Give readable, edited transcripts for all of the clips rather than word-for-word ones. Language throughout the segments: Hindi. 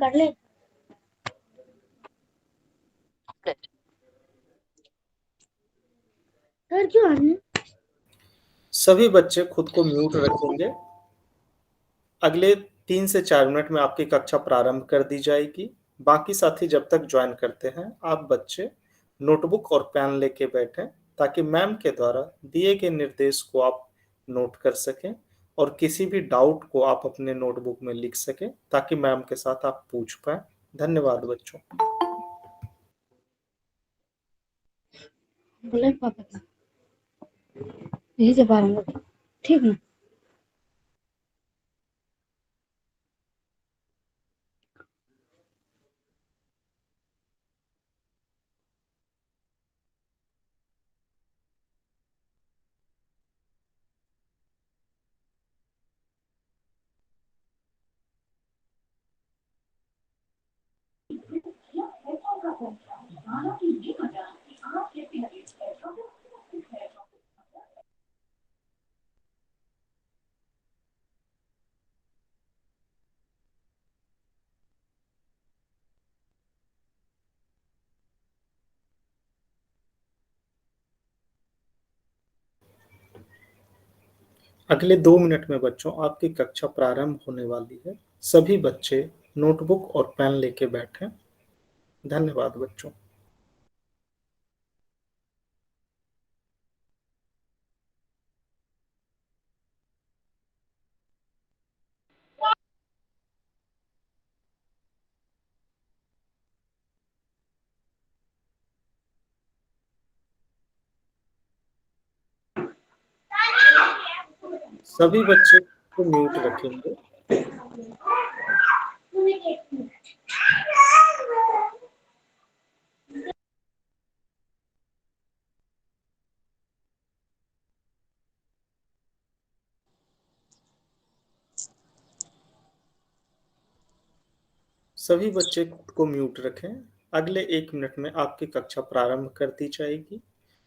कर ले। सर क्यों आने? सभी बच्चे खुद को म्यूट रखेंगे। अगले 3 से 4 मिनट में आपकी कक्षा प्रारंभ कर दी जाएगी। बाकी साथी जब तक ज्वाइन करते हैं, आप बच्चे नोटबुक और पेन लेके बैठें ताकि मैम के द्वारा दिए गए निर्देश को आप नोट कर सकें और किसी भी डाउट को आप अपने नोटबुक में लिख सकें ताकि मैम के साथ आप पूछ पाएं। धन्यवाद बच्चों। बोले पापा का यही से पाऊंगा, ठीक है। अगले 2 मिनट में बच्चों आपकी कक्षा प्रारंभ होने वाली है। सभी बच्चे नोटबुक और पेन लेके बैठें। धन्यवाद बच्चों। सभी बच्चे को म्यूट रखेंगे। सभी बच्चे खुद को म्यूट रखें। अगले 1 मिनट में आपकी कक्षा प्रारंभ कर दी जाएगी।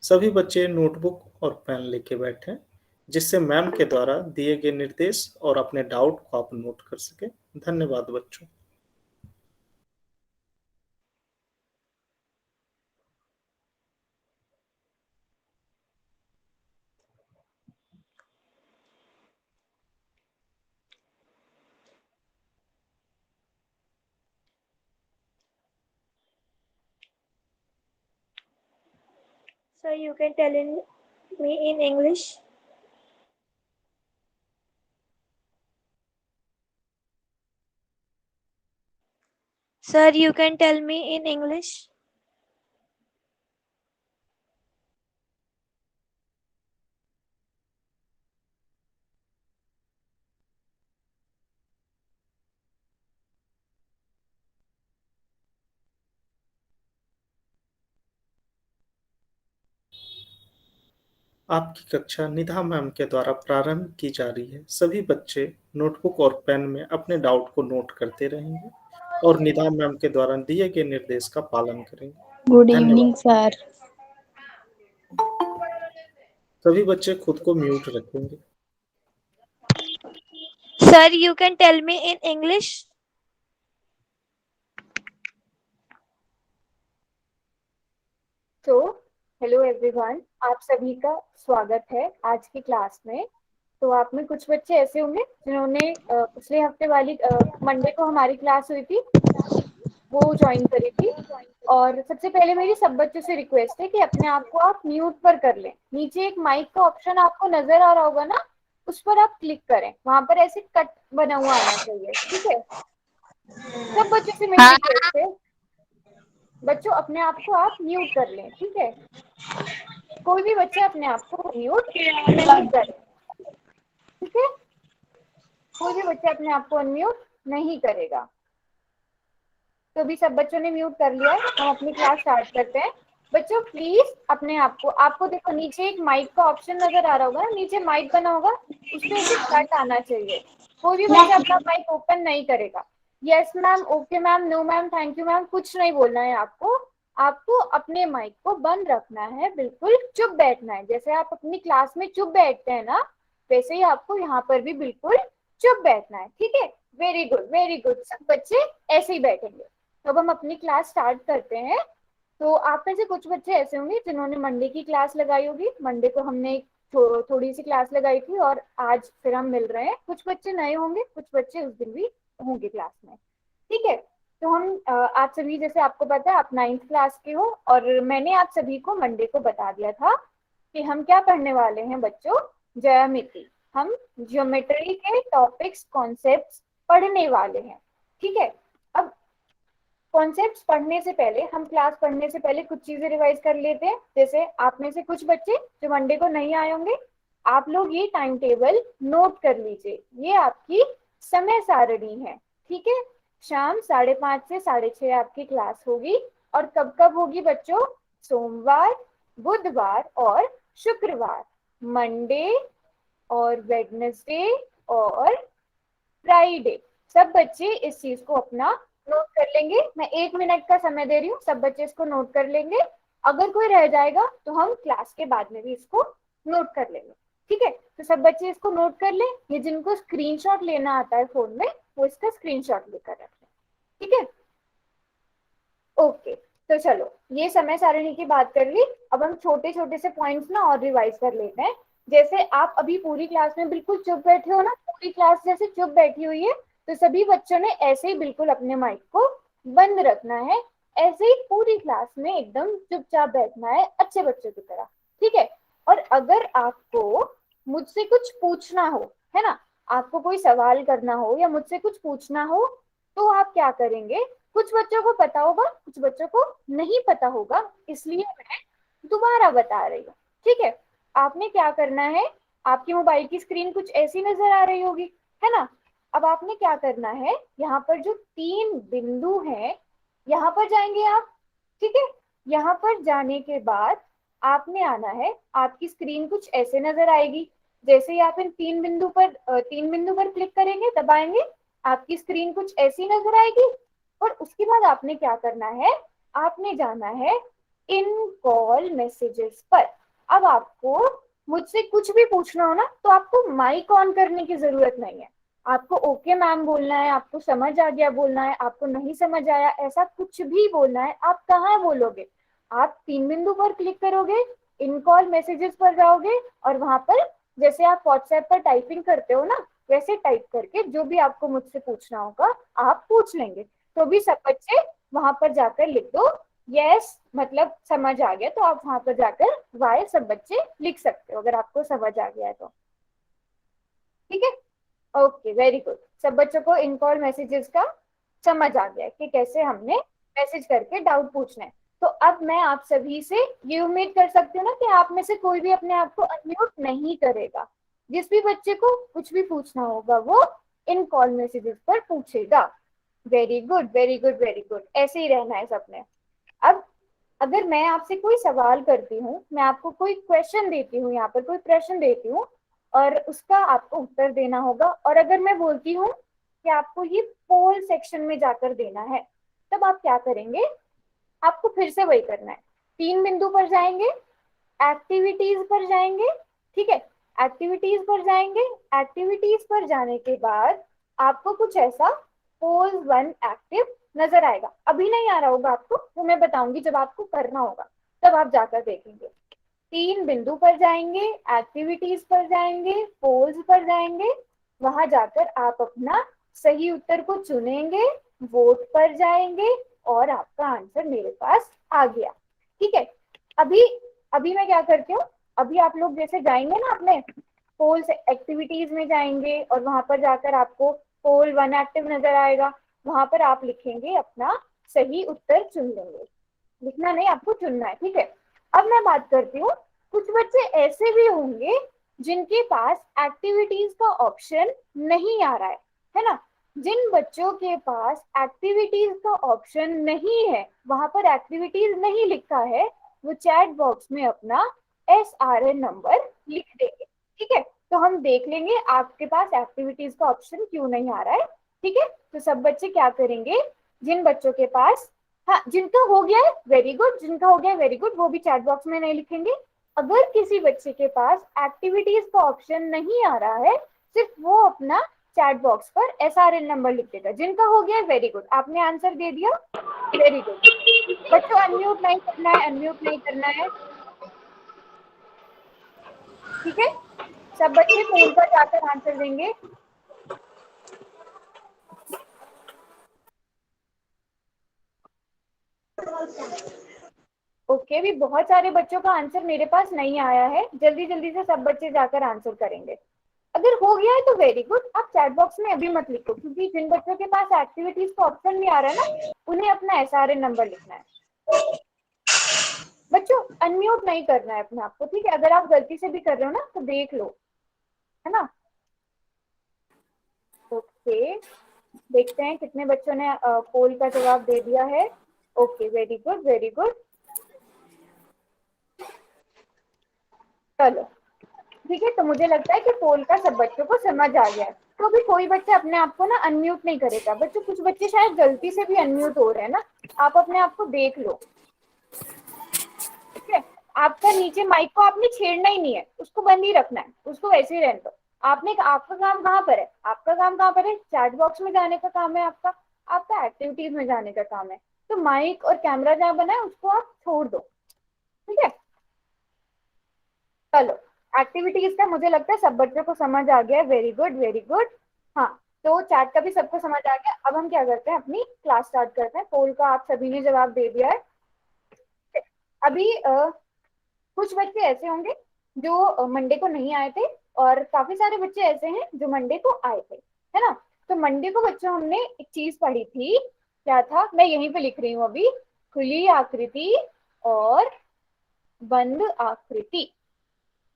सभी बच्चे नोटबुक और पेन लेके बैठें जिससे मैम के द्वारा दिए गए निर्देश और अपने डाउट को आप नोट कर सकें। धन्यवाद बच्चों। Sir, you can tell me in English. Sir, you can tell me in English. आपकी कक्षा निधा मैम के द्वारा प्रारंभ की जा रही है। सभी बच्चे नोटबुक और पेन में अपने डाउट को नोट करते रहेंगे और निधा मैम के द्वारा दिए गए निर्देश का पालन करेंगे। गुड धन्यवाद। Evening sir. सभी बच्चे खुद को म्यूट रखेंगे। Sir, you can tell me in English. तो हेलो एवरीवन, आप सभी का स्वागत है आज की क्लास में। तो आप में कुछ बच्चे ऐसे होंगे जिन्होंने पिछले हफ्ते वाली मंडे को हमारी क्लास हुई थी वो ज्वाइन करी थी। और सबसे पहले मेरी सब बच्चों से रिक्वेस्ट है कि अपने आप को आप म्यूट पर कर लें। नीचे एक माइक का ऑप्शन आपको नजर आ रहा होगा ना, उस पर आप क्लिक करें। वहां पर ऐसे कट बना हुआ आना चाहिए, ठीक है। सब बच्चों से मेरी रिक्वेस्ट है, बच्चों अपने आप को आप म्यूट कर लें, ठीक है। कोई भी बच्चा अपने आप को म्यूट नहीं करे, ठीक है। कोई भी बच्चा अपने आप को अनम्यूट नहीं करेगा। तो अभी सब बच्चों ने म्यूट कर लिया है, हम अपनी क्लास स्टार्ट करते हैं। बच्चों प्लीज अपने आप को, आपको देखो नीचे एक माइक का ऑप्शन नजर आ रहा होगा, नीचे माइक बना होगा, उस पर ऐसे कट आना चाहिए। कोई भी बच्चा अपना माइक ओपन नहीं करेगा। Yes ma'am, okay ma'am, no ma'am, thank you ma'am, कुछ नहीं बोलना है आपको। आपको अपने माइक को बंद रखना है, बिल्कुल चुप बैठना है। जैसे आप अपनी क्लास में चुप बैठते हैं ना, वैसे ही आपको यहाँ पर भी बिल्कुल चुप बैठना है, ठीक है। वेरी गुड वेरी गुड, सब बच्चे ऐसे ही बैठेंगे। तो अब हम अपनी क्लास स्टार्ट करते हैं। तो आप में से कुछ बच्चे ऐसे होंगे जिन्होंने मंडे की क्लास लगाई होगी। मंडे को हमने थोड़ी सी क्लास लगाई थी और आज फिर हम मिल रहे हैं। कुछ बच्चे नए होंगे, कुछ बच्चे उस दिन भी होंगे क्लास में, ठीक है। तो हम आप सभी, जैसे आपको पता है आप 9th क्लास के हो, और मैंने आप सभी को मंडे को बता दिया था कि हम क्या पढ़ने वाले हैं बच्चों, ज्यामिति। हम ज्योमेट्री के टॉपिक्स कॉन्सेप्ट्स पढ़ने वाले हैं, ठीक है। अब कॉन्सेप्ट्स पढ़ने से पहले, हम क्लास पढ़ने से पहले कुछ चीजें रिवाइज कर लेते हैं। जैसे आप में से कुछ बच्चे जो मंडे को नहीं आए होंगे, आप लोग ये टाइम टेबल नोट कर लीजिए। ये आपकी समय सारणी है, ठीक है। शाम 5:30 से 6:30 आपकी क्लास होगी। और कब कब होगी बच्चों? सोमवार, बुधवार और शुक्रवार। मंडे और वेडनेसडे और फ्राइडे। सब बच्चे इस चीज को अपना नोट कर लेंगे। मैं 1 मिनट का समय दे रही हूँ, सब बच्चे इसको नोट कर लेंगे। अगर कोई रह जाएगा तो हम क्लास के बाद में भी इसको नोट कर लेंगे, ठीक है। तो सब बच्चे इसको नोट कर ले। ये जिनको स्क्रीनशॉट लेना आता है फोन में, वो इसका स्क्रीनशॉट लेकर रखें, ठीक है। ओके, तो चलो ये समय सारणी की बात कर ली। अब हम छोटे छोटे से पॉइंट्स ना और रिवाइज कर लेते हैं। जैसे आप अभी पूरी क्लास में बिल्कुल चुप बैठे हो ना, पूरी क्लास जैसे चुप बैठी हुई है, तो सभी बच्चों ने ऐसे ही बिल्कुल अपने माइक को बंद रखना है। ऐसे ही पूरी क्लास में एकदम चुपचाप बैठना है, अच्छे बच्चों की तरह, ठीक है। और अगर आपको मुझसे कुछ पूछना हो, है ना, आपको कोई सवाल करना हो या मुझसे कुछ पूछना हो, तो आप क्या करेंगे? कुछ बच्चों को पता होगा, कुछ बच्चों को नहीं पता होगा, इसलिए मैं दोबारा बता रही हूँ, ठीक है। आपने क्या करना है, आपकी मोबाइल की स्क्रीन कुछ ऐसी नजर आ रही होगी, है ना। अब आपने क्या करना है, यहाँ पर जो 3 बिंदु हैं, यहाँ पर जाएंगे आप, ठीक है। यहाँ पर जाने के बाद आपने आना है, आपकी स्क्रीन कुछ ऐसे नजर आएगी। जैसे ही आप इन 3 बिंदु पर क्लिक करेंगे, दबाएंगे, आपकी स्क्रीन कुछ ऐसी नजर आएगी। और उसके बाद आपने क्या करना है, आपने जाना है इन कॉल मैसेजेस पर। अब आपको मुझसे कुछ भी पूछना हो ना, तो आपको माइक ऑन करने की जरूरत नहीं है। आपको ओके मैम बोलना है, आपको समझ आ गया बोलना है, आपको नहीं समझ आया ऐसा कुछ भी बोलना है। आप कहाँ बोलोगे? आप 3 बिंदु पर क्लिक करोगे, इन कॉल मैसेजेस पर जाओगे, और वहां पर जैसे आप व्हाट्सएप पर टाइपिंग करते हो ना, वैसे टाइप करके जो भी आपको मुझसे पूछना होगा आप पूछ लेंगे। तो भी सब बच्चे वहां पर जाकर लिख दो यस, मतलब समझ आ गया। तो आप वहां पर जाकर वाई सब बच्चे लिख सकते हो अगर आपको समझ आ गया है तो, ठीक है। ओके वेरी गुड, सब बच्चों को इन कॉल मैसेजेस का समझ आ गया कि कैसे हमने मैसेज करके डाउट पूछना है। तो अब मैं आप सभी से ये उम्मीद कर सकती हूँ ना कि आप में से कोई भी अपने आप को अनम्यूट नहीं करेगा। जिस भी बच्चे को कुछ भी पूछना होगा वो इन कॉल मैसेजेस पर पूछेगा। Very good very good very good, ऐसे ही रहना है सबने। अब अगर मैं आपसे कोई सवाल करती हूँ, मैं आपको कोई क्वेश्चन देती हूँ, यहाँ पर कोई प्रश्न देती हूँ, और उसका आपको उत्तर देना होगा, और अगर मैं बोलती हूँ कि आपको ये पोल सेक्शन में जाकर देना है, तब आप क्या करेंगे? आपको फिर से वही करना है। 3 बिंदु पर जाएंगे, एक्टिविटीज पर जाएंगे, ठीक है। एक्टिविटीज पर जाएंगे, एक्टिविटीज पर जाने के बाद आपको कुछ ऐसा पोल 1 एक्टिव नजर आएगा। अभी नहीं आ रहा होगा आपको, वो मैं बताऊंगी जब आपको करना होगा, तब आप जाकर देखेंगे। 3 बिंदु पर जाएंगे, एक्टिविटीज पर जाएंगे, पोल्स पर जाएंगे, वहां जाकर आप अपना सही उत्तर को चुनेंगे, वोट पर जाएंगे, और आपका आंसर मेरे पास आ गया, ठीक है। अभी अभी मैं क्या करती हूँ, अभी आप लोग जैसे जाएंगे ना अपने पोल्स एक्टिविटीज में जाएंगे, और वहां पर जाकर आपको पोल 1 एक्टिव नजर आएगा, वहां पर आप लिखेंगे अपना सही उत्तर चुन लेंगे। लिखना नहीं, आपको चुनना है, ठीक है। अब मैं बात करती हूँ, कुछ बच्चे ऐसे भी होंगे जिनके पास एक्टिविटीज का ऑप्शन नहीं आ रहा है ना। जिन बच्चों के पास एक्टिविटीज का ऑप्शन नहीं है, वहां पर एक्टिविटीज नहीं लिखा है, वो चैट बॉक्स में अपना SRN नंबर लिख देंगे, ठीक है। तो हम देख लेंगे आपके पास एक्टिविटीज का ऑप्शन क्यों नहीं आ रहा है, ठीक है। तो सब बच्चे क्या करेंगे, जिन बच्चों के पास, हाँ जिनका हो गया है वेरी गुड, जिनका हो गया है वेरी गुड, वो भी चैट बॉक्स में नहीं लिखेंगे। अगर किसी बच्चे के पास एक्टिविटीज का ऑप्शन नहीं आ रहा है, सिर्फ वो अपना चैट बॉक्स पर SRN नंबर लिख देगा। जिनका हो गया वेरी गुड, आपने आंसर दे दिया, वेरी गुड। बच्चों अनम्यूट नहीं करना है, अनम्यूट नहीं करना है, ठीक है। सब बच्चे फोन पर जाकर आंसर देंगे। ओके, भी बहुत सारे बच्चों का आंसर मेरे पास नहीं आया है, जल्दी जल्दी से सब बच्चे जाकर आंसर करेंगे। अगर हो गया है तो वेरी गुड, आप चैट बॉक्स में अभी मत लिखो, क्योंकि जिन बच्चों के पास एक्टिविटीज का ऑप्शन नहीं आ रहा है ना, उन्हें अपना SRN नंबर लिखना है। बच्चों अनम्यूट नहीं करना है अपने आप को, ठीक है। अगर आप गलती से भी कर रहे हो ना तो देख लो, है ना। ओके, देखते हैं कितने बच्चों ने पोल का जवाब दे दिया है। Okay, very good very good. चलो ठीक है, तो मुझे लगता है कि पोल का सब बच्चों को समझ आ गया है। तो अभी कोई बच्चा अपने आप को ना अनम्यूट नहीं करेगा। बच्चों कुछ बच्चे शायद गलती से भी अनम्यूट हो रहे हैं ना, आप अपने आप को देख लो, ठीक है। आपका नीचे माइक को आपने छेड़ना ही नहीं है, उसको बंद ही रखना है, उसको वैसे ही रहने दो। आपका काम कहाँ पर है, आपका काम कहाँ पर है, चैट बॉक्स में जाने का काम है आपका, आपका एक्टिविटीज में जाने का काम है। तो माइक और कैमरा जहाँ बना है उसको आप छोड़ दो, ठीक है। चलो, एक्टिविटीज का मुझे लगता है सब बच्चों को समझ आ गया है, वेरी गुड वेरी गुड। हाँ, तो चैट का भी सबको समझ आ गया। अब हम क्या करते हैं, अपनी क्लास स्टार्ट करते हैं। पोल का आप सभी ने जवाब दे दिया है। अभी कुछ बच्चे ऐसे होंगे जो मंडे को नहीं आए थे, और काफी सारे बच्चे ऐसे हैं जो मंडे को आए थे, है ना। तो मंडे को बच्चों हमने एक चीज पढ़ी थी, क्या था, मैं यहीं पे लिख रही हूँ अभी, खुली आकृति और बंद आकृति।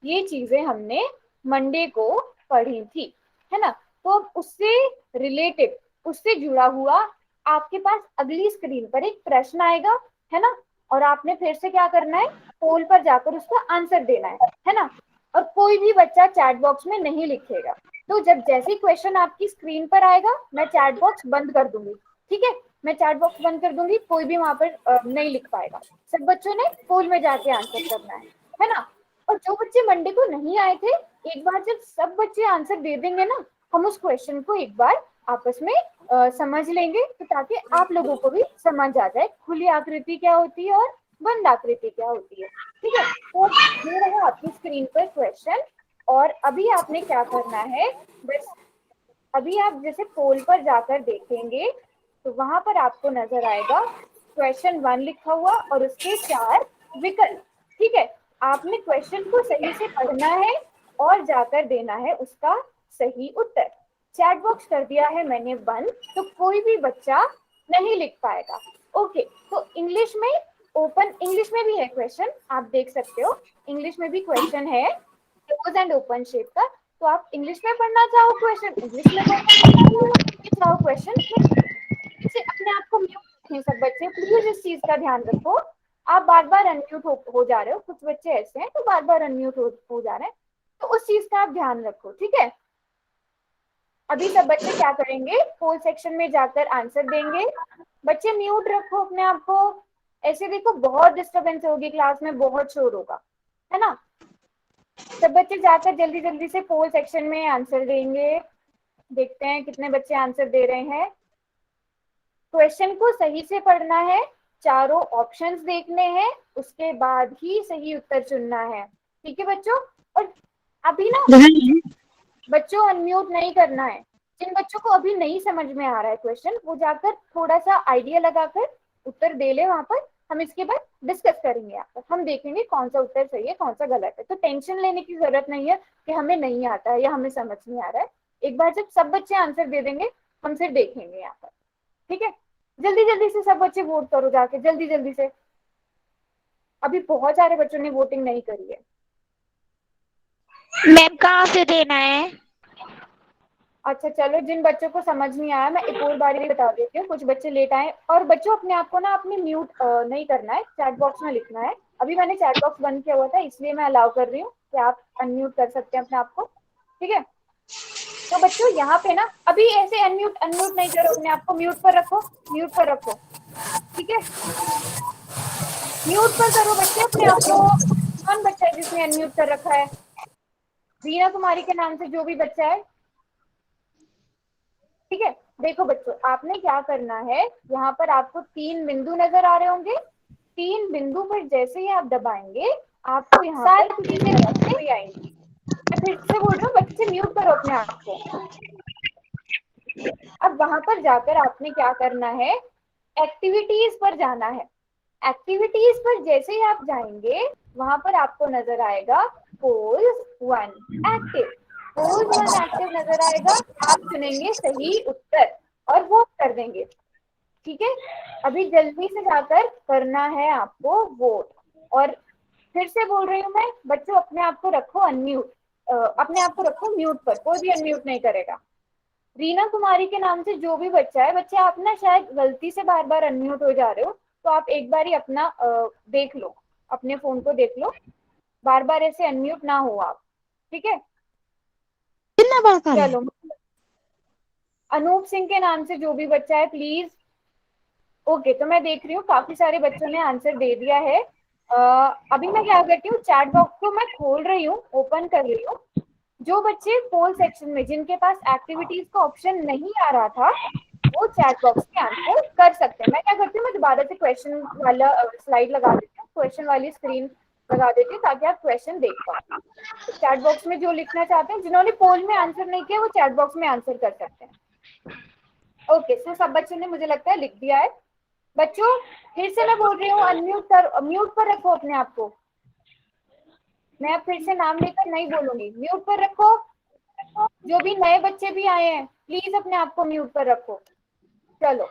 ये चीजें हमने मंडे को पढ़ी थी, है ना। तो अब उससे रिलेटेड, उससे जुड़ा हुआ आपके पास अगली स्क्रीन पर एक प्रश्न आएगा, है ना। और आपने फिर से क्या करना है, पोल पर जाकर उसका आंसर देना है ना। और कोई भी बच्चा चैट बॉक्स में नहीं लिखेगा। तो जब जैसे ही क्वेश्चन आपकी स्क्रीन पर आएगा, मैं चैट बॉक्स बंद कर दूंगी, ठीक है। मैं चैट बॉक्स बंद कर दूंगी, कोई भी वहां पर नहीं लिख पाएगा। सब बच्चों ने पोल में जाके आंसर करना है ना। और जो बच्चे मंडे को नहीं आए थे, एक बार जब सब बच्चे आंसर दे देंगे ना, हम उस क्वेश्चन को एक बार आपस में समझ लेंगे, तो ताकि आप लोगों को भी समझ आ जाए खुली आकृति क्या होती है और बंद आकृति क्या होती है, ठीक है। तो ये रहा आपकी स्क्रीन पर क्वेश्चन। और अभी आपने क्या करना है, बस अभी आप जैसे पोल पर जाकर देखेंगे तो वहां पर आपको नजर आएगा क्वेश्चन 1 लिखा हुआ और उसके 4 विकल्प, ठीक है। आपने क्वेश्चन को सही से पढ़ना है और जाकर देना है उसका सही उत्तर। चैट बॉक्स कर दिया है मैंने बंद, तो कोई भी बच्चा नहीं लिख पाएगा। ओके, तो इंग्लिश में ओपन, इंग्लिश में भी है क्वेश्चन, आप देख सकते हो। इंग्लिश में भी क्वेश्चन है क्लोज एंड ओपन शेप का। तो आप इंग्लिश में पढ़ना चाहो क्वेश्चन, इंग्लिश में पढ़ना चाहो क्वेश्चन, अपने आप को म्यूट रखें। सब बच्चे प्लीज इस चीज का ध्यान रखो, आप बार बार अनम्यूट हो जा रहे हो। कुछ बच्चे ऐसे हैं तो बार बार अनम्यूट हो जा रहे हैं, तो उस चीज का आप ध्यान रखो, ठीक है। अभी सब बच्चे क्या करेंगे, पोल सेक्शन में जाकर आंसर देंगे। बच्चे म्यूट रखो अपने आप को, ऐसे देखो बहुत डिस्टरबेंस होगी क्लास में, बहुत शोर होगा, है ना। सब बच्चे जाकर जल्दी जल्दी से पोल सेक्शन में आंसर देंगे। देखते हैं कितने बच्चे आंसर दे रहे हैं। क्वेश्चन को सही से पढ़ना है, चारों ऑप्शंस देखने हैं, उसके बाद ही सही उत्तर चुनना है, ठीक है बच्चों। और अभी ना बच्चों अनम्यूट नहीं करना है। जिन बच्चों को अभी नहीं समझ में आ रहा है क्वेश्चन, वो जाकर थोड़ा सा आइडिया लगाकर उत्तर दे ले वहां पर। हम इसके बाद डिस्कस करेंगे यहाँ पर, हम देखेंगे कौन सा उत्तर सही है कौन सा गलत है। तो टेंशन लेने की जरूरत नहीं है कि हमें नहीं आता है या हमें समझ नहीं आ रहा है। एक बार जब सब बच्चे आंसर दे देंगे, हम फिर देखेंगे यहाँ पर, ठीक है। जल्दी जल्दी से सब बच्चे वोट करो जाके, जल्दी जल्दी से। अभी बहुत सारे बच्चों ने वोटिंग नहीं करी है। मैम कहाँ से देना है? अच्छा चलो, जिन बच्चों को समझ नहीं आया मैं एक और बारी बता देती हूँ। कुछ बच्चे लेट आए, और बच्चों अपने आप को ना आपने म्यूट नहीं करना है, चैट बॉक्स में लिखना है। अभी मैंने चैट बॉक्स बंद किया हुआ था, इसलिए मैं अलाउ कर रही हूँ कि आप अनम्यूट कर सकते हैं अपने आप को, ठीक है। तो बच्चों यहाँ पे ना अभी ऐसे अनम्यूट अनम्यूट नहीं करो, अपने आप को म्यूट पर रखो, म्यूट पर रखो, ठीक है। म्यूट पर करो बच्चे अपने आप को। कौन बच्चा है जिसने अनम्यूट कर रखा है? रीना कुमारी के नाम से जो भी बच्चा है, ठीक है, देखो बच्चों आपने क्या करना है, यहाँ पर आपको 3 बिंदु नजर आ रहे होंगे। 3 बिंदु पर जैसे ही आप दबाएंगे आपको यहाँ पर किसी से कोई आएंगे। मैं फिर से बोल रही हूँ, बच्चे म्यूट करो अपने आप को। अब वहां पर जाकर आपने क्या करना है, एक्टिविटीज पर जाना है। एक्टिविटीज पर जैसे ही आप जाएंगे वहां पर आपको नजर आएगा पोज 1 एक्टिव। पोज 1 एक्टिव नजर आएगा, आप चुनेंगे सही उत्तर और वोट कर देंगे। ठीक है, अभी जल्दी से जाकर करना है आपको वोट। और फिर से बोल रही हूँ मैं, बच्चों अपने आप को रखो अनम्यूट, अपने आप को रखो म्यूट पर, कोई भी अनम्यूट नहीं करेगा। रीना कुमारी के नाम से जो भी बच्चा है, बच्चे आप ना शायद गलती से बार बार अनम्यूट हो जा रहे हो, तो आप एक बार ही अपना देख लो, अपने फोन को देख लो, बार बार ऐसे अनम्यूट ना हो आप। ठीक है, चलो अनूप सिंह के नाम से जो भी बच्चा है प्लीज। ओके, तो मैं देख रही हूँ काफी सारे बच्चों ने आंसर दे दिया है। अभी मैं क्या करती हूँ, चैट बॉक्स को मैं खोल रही हूँ, ओपन कर रही हूँ। जो बच्चे पोल सेक्शन में जिनके पास एक्टिविटीज का ऑप्शन नहीं आ रहा था वो चैट बॉक्स में आंसर कर सकते हैं। मैं क्या करती हूँ, मैं दोबारा से क्वेश्चन वाला स्लाइड लगा देती हूँ, क्वेश्चन वाली स्क्रीन लगा देती हूँ ताकि आप क्वेश्चन देख पाओ। चैट बॉक्स में जो लिखना चाहते हैं, जिन्होंने पोल में आंसर नहीं किया वो चैट बॉक्स में आंसर कर सकते हैं। ओके, सो सब बच्चों ने मुझे लगता है लिख दिया है। बच्चों फिर से मैं बोल रही हूँ, अनम्यूट कर, म्यूट पर रखो अपने आप को। मैं अब फिर से नाम लेकर नहीं बोलूंगी, म्यूट पर रखो। जो भी नए बच्चे भी आए हैं प्लीज अपने आप को म्यूट पर रखो। चलो,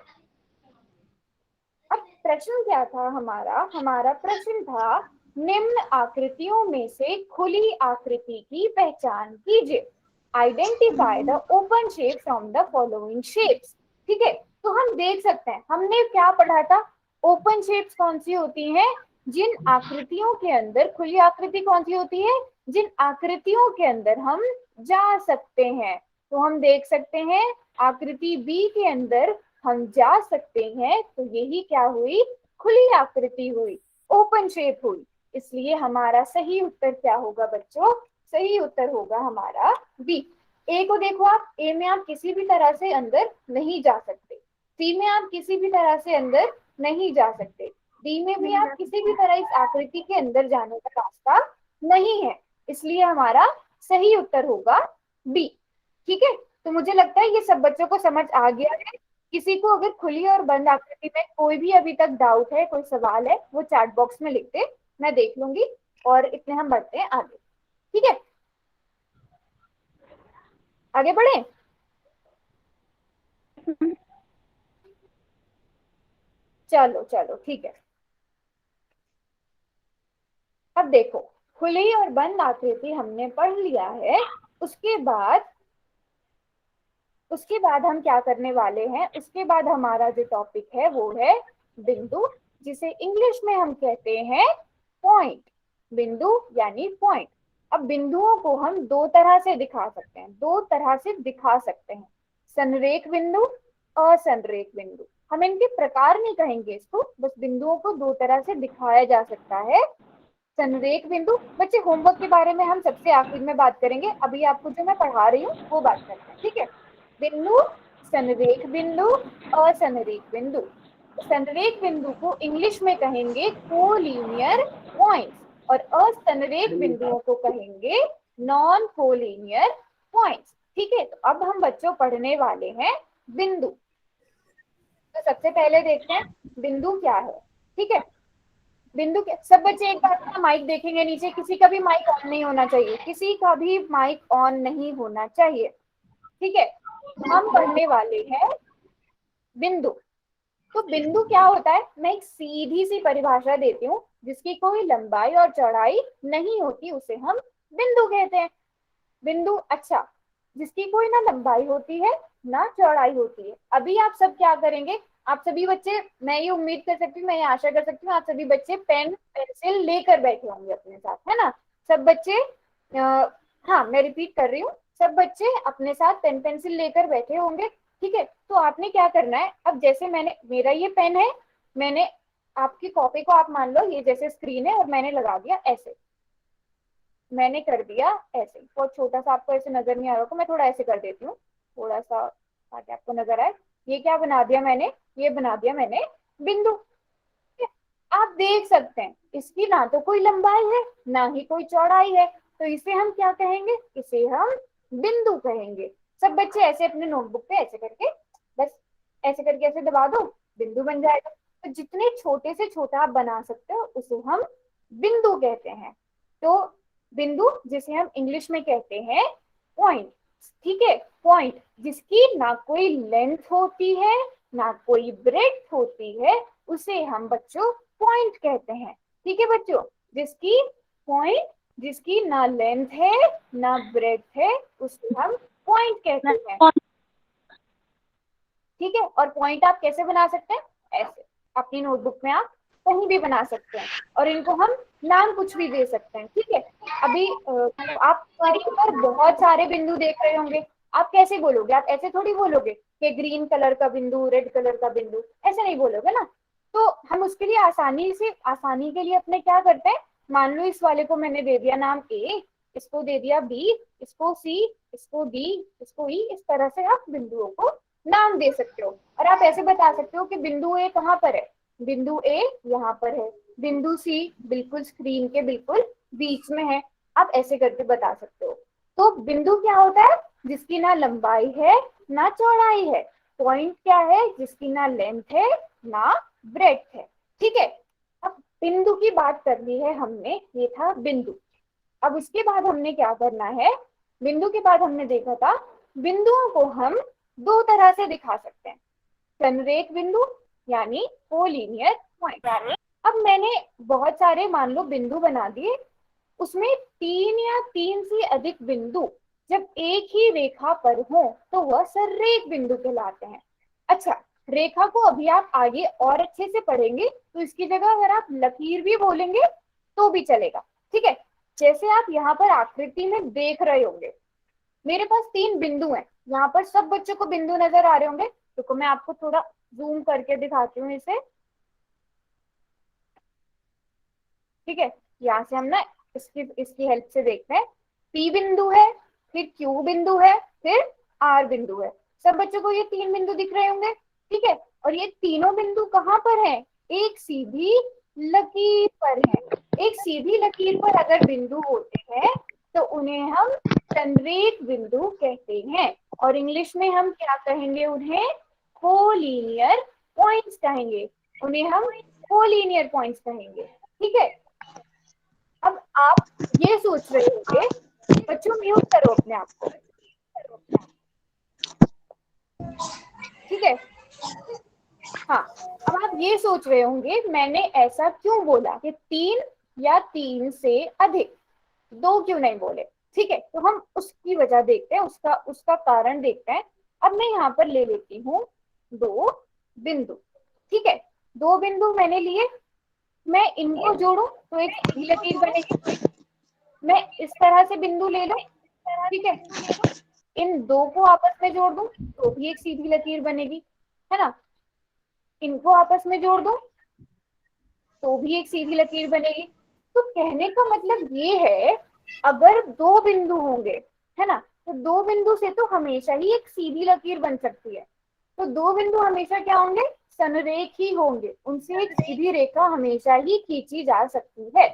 अब प्रश्न क्या था हमारा प्रश्न था निम्न आकृतियों में से खुली आकृति की पहचान कीजिए। Identify the open shape from the following shapes. ठीक है, तो हम देख सकते हैं हमने क्या पढ़ा था, ओपन शेप्स कौन सी होती हैं, जिन आकृतियों के अंदर, खुली आकृति कौन सी होती है, जिन आकृतियों के अंदर हम जा सकते हैं। तो हम देख सकते हैं आकृति बी के अंदर हम जा सकते हैं, तो यही क्या हुई, खुली आकृति हुई, ओपन शेप हुई। इसलिए हमारा सही उत्तर क्या होगा बच्चों, सही उत्तर होगा हमारा बी। ए को देखो आप, ए में आप किसी भी तरह से अंदर नहीं जा सकते, सी में आप किसी भी तरह से अंदर नहीं जा सकते, डी में भी आप किसी भी तरह इस आकृति के अंदर जाने का रास्ता नहीं है, इसलिए हमारा सही उत्तर होगा बी। ठीक है, तो मुझे लगता है ये सब बच्चों को समझ आ गया है। किसी को अगर खुली और बंद आकृति में कोई भी अभी तक डाउट है, कोई सवाल है, वो चैट बॉक्स में लिख दे, मैं देख लूंगी। और इतने हम बढ़ते हैं आगे। ठीक है, आगे बढ़े। चलो चलो ठीक है, अब देखो खुली और बंद आकृति हमने पढ़ लिया है। उसके बाद हम क्या करने वाले हैं, उसके बाद हमारा जो टॉपिक है वो है बिंदु, जिसे इंग्लिश में हम कहते हैं पॉइंट। बिंदु यानी पॉइंट। अब बिंदुओं को हम दो तरह से दिखा सकते हैं, संरेख बिंदु, असंरेख बिंदु। हम इनके प्रकार नहीं कहेंगे इसको, बस बिंदुओं को दो तरह से दिखाया जा सकता है। संरेख बिंदु, बच्चे होमवर्क के बारे में हम सबसे आखिर में बात करेंगे, अभी आपको जो मैं पढ़ा रही हूँ वो बात करते हैं। ठीक है, बिंदु, संरेख बिंदु, असंरेख बिंदु। संरेख बिंदु को इंग्लिश में कहेंगे कोलिनियर पॉइंट्स और असंरेख बिंदुओं को कहेंगे नॉन कोलिनियर पॉइंट्स। ठीक है, तो अब हम बच्चों पढ़ने वाले हैं बिंदु। तो सबसे पहले देखते हैं बिंदु क्या है। ठीक है, बिंदु क्या, सब बच्चे एक बार अपना माइक देखेंगे नीचे, किसी का भी माइक ऑन नहीं होना चाहिए, किसी का भी माइक ऑन नहीं होना चाहिए। ठीक है, हम पढ़ने वाले हैं बिंदु। तो बिंदु क्या होता है, मैं एक सीधी सी परिभाषा देती हूँ, जिसकी कोई लंबाई और चौड़ाई नहीं होती उसे हम बिंदु कहते हैं। बिंदु, अच्छा, जिसकी कोई ना लंबाई होती है ना चौड़ाई होती है। अभी आप सब क्या करेंगे, आप सभी बच्चे, मैं ये उम्मीद कर सकती हूँ, मैं ये आशा कर सकती हूँ, आप सभी बच्चे पेन पेंसिल लेकर बैठे होंगे अपने साथ, है ना सब बच्चे। हाँ, मैं रिपीट कर रही हूँ, सब बच्चे अपने साथ पेन पेंसिल लेकर बैठे होंगे। ठीक है, तो आपने क्या करना है, अब जैसे मेरा ये पेन है, मैंने आपकी कॉपी को आप मान लो ये जैसे स्क्रीन है और मैंने लगा दिया ऐसे, मैंने कर दिया ऐसे, बहुत छोटा सा, आपको ऐसे नजर नहीं आ रहा होगा, मैं थोड़ा ऐसे कर देती हूँ, थोड़ा सा ताकि आपको नजर आए। ये क्या बना दिया मैंने, ये बना दिया मैंने बिंदु। आप देख सकते हैं इसकी ना तो कोई लंबाई है ना ही कोई चौड़ाई है, तो इसे हम क्या कहेंगे, इसे हम बिंदु कहेंगे। सब बच्चे ऐसे अपने नोटबुक पे ऐसे करके, बस ऐसे करके ऐसे दबा दो, बिंदु बन जाएगा। तो जितने छोटे से छोटा आप बना सकते हो उसे हम बिंदु कहते हैं। तो बिंदु जिसे हम इंग्लिश में कहते हैं पॉइंट, ठीक है, पॉइंट जिसकी ना कोई लेंथ होती है ना कोई ब्रेड्थ होती है, उसे हम बच्चों पॉइंट कहते हैं। ठीक है बच्चों, जिसकी पॉइंट, जिसकी ना लेंथ है ना ब्रेड्थ है, उसे हम पॉइंट कहते हैं। ठीक है, और पॉइंट आप कैसे बना सकते हैं, ऐसे अपनी नोटबुक में आप कहीं भी बना सकते हैं, और इनको हम नाम कुछ भी दे सकते हैं। ठीक है, अभी आप स्क्रीन पर बहुत सारे बिंदु देख रहे होंगे, आप कैसे बोलोगे, आप ऐसे थोड़ी बोलोगे कि ग्रीन कलर का बिंदु, रेड कलर का बिंदु, ऐसे नहीं बोलोगे ना। तो हम उसके लिए आसानी के लिए अपने क्या करते हैं, मान लो इस वाले को मैंने दे दिया नाम ए, इसको दे दिया बी, इसको सी, इसको डी, इसको ई, इस तरह से आप बिंदुओं को नाम दे सकते हो। और आप ऐसे बता सकते हो कि बिंदु ए कहाँ पर है, बिंदु ए यहाँ पर है, बिंदु सी बिल्कुल स्क्रीन के बिल्कुल बीच में है, आप ऐसे करके बता सकते हो। तो बिंदु क्या होता है, जिसकी ना लंबाई है ना चौड़ाई है। पॉइंट क्या है, जिसकी ना लेंथ है ना ब्रेड्थ है। ठीक है, अब बिंदु की बात कर ली है हमने, ये था बिंदु। अब इसके बाद हमने क्या करना है, बिंदु के बाद हमने देखा था बिंदुओं को हम दो तरह से दिखा सकते हैं, संरेख बिंदु यानी कोलिनियर पॉइंट। अब मैंने बहुत सारे मान लो बिंदु बना दिए, उसमें 3 या 3 से अधिक बिंदु जब एक ही रेखा पर हो तो वह संरेख बिंदु कहलाते हैं। अच्छा, रेखा को अभी आप आगे और अच्छे से पढ़ेंगे, तो इसकी जगह अगर आप लकीर भी बोलेंगे तो भी चलेगा। ठीक है, जैसे आप यहाँ पर आकृति में देख रहे होंगे, मेरे पास 3 बिंदु हैं, यहाँ पर सब बच्चों को बिंदु नजर आ रहे होंगे। तो मैं आपको थोड़ा जूम करके दिखाती हूँ इसे। ठीक है, यहाँ से हम ना इसकी हेल्प से देखते हैं। पी बिंदु है, फिर क्यू बिंदु है, फिर आर बिंदु है। सब बच्चों को ये 3 बिंदु दिख रहे होंगे। ठीक है, और ये तीनों बिंदु कहाँ पर हैं, एक सीधी लकीर पर है। एक सीधी लकीर पर अगर बिंदु होते हैं तो उन्हें हम संरेख बिंदु कहते हैं, और इंग्लिश में हम क्या कहेंगे, उन्हें कोलिनियर पॉइंट्स कहेंगे, उन्हें हम कोलिनियर पॉइंट्स कहेंगे। ठीक है, अब आप ये सोच रहे होंगे, बच्चों म्यूट करो अपने आप को। ठीक है, हाँ, अब आप ये सोच रहे होंगे मैंने ऐसा क्यों बोला कि 3 या 3 से अधिक, 2 क्यों नहीं बोले। ठीक है, तो हम उसकी वजह देखते हैं, उसका कारण देखते हैं। अब मैं यहाँ पर ले लेती हूँ 2 बिंदु। ठीक है, 2 बिंदु मैंने लिए, मैं इनको जोड़ू तो एक सीधी लकीर बनेगी। मैं इस तरह से बिंदु ले लूं, ठीक है, इन 2 को आपस में जोड़ दूं तो भी एक सीधी लकीर बनेगी, है ना। इनको आपस में जोड़ दूं तो भी एक सीधी लकीर बनेगी। तो कहने का मतलब ये है, अगर 2 बिंदु होंगे, है ना, तो 2 बिंदु से तो हमेशा ही एक सीधी लकीर बन सकती है। तो 2 बिंदु हमेशा क्या होंगे, संरेख ही होंगे, उनसे एक सीधी रेखा हमेशा ही खींची जा सकती है।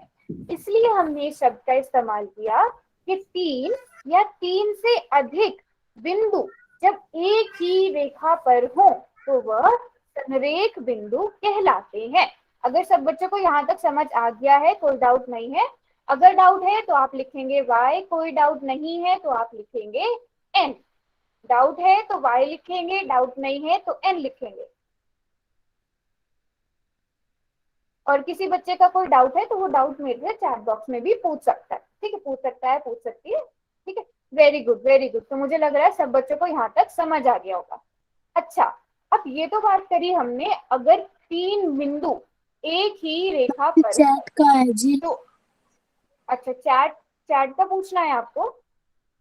इसलिए हमने इस शब्द का इस्तेमाल किया कि 3 या 3 से अधिक बिंदु जब एक ही रेखा पर हो तो वह संरेख बिंदु कहलाते हैं। अगर सब बच्चों को यहाँ तक समझ आ गया है, कोई डाउट नहीं है। अगर डाउट है तो आप लिखेंगे y, कोई डाउट नहीं है तो आप लिखेंगे n, डाउट है तो y लिखेंगे, डाउट नहीं है तो n लिखेंगे। और किसी बच्चे का कोई डाउट है तो वो डाउट मेरे से चैट बॉक्स में भी पूछ सकता है। ठीक है, पूछ सकता है, पूछ सकती है। ठीक है, वेरी गुड वेरी गुड। तो मुझे लग रहा है सब बच्चों को यहाँ तक समझ आ गया होगा। अच्छा, अब ये तो बात करी हमने, अगर 3 बिंदु एक ही रेखा पर, चैट का है जी। तो अच्छा, चैट का पूछना है आपको।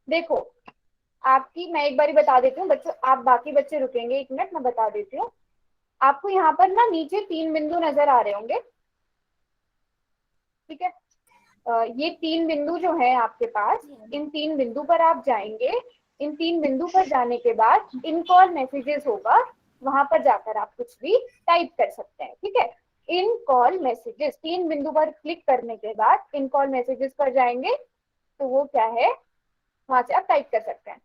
देखो, आपकी मैं एक बार बता देती हूँ बच्चों, आप बाकी बच्चे रुकेंगे 1 मिनट, मैं बता देती हूँ आपको। यहाँ पर ना नीचे 3 बिंदु नजर आ रहे होंगे। ठीक है, ये 3 बिंदु जो है आपके पास, इन 3 बिंदु पर आप जाएंगे इन 3 बिंदु पर जाने के बाद इन कॉल मैसेजेस होगा, वहां पर जाकर आप कुछ भी टाइप कर सकते हैं। ठीक है, इन कॉल मैसेजेस 3 बिंदु पर क्लिक करने के बाद इन कॉल मैसेजेस पर जाएंगे तो वो क्या है, वहां से आप टाइप कर सकते हैं।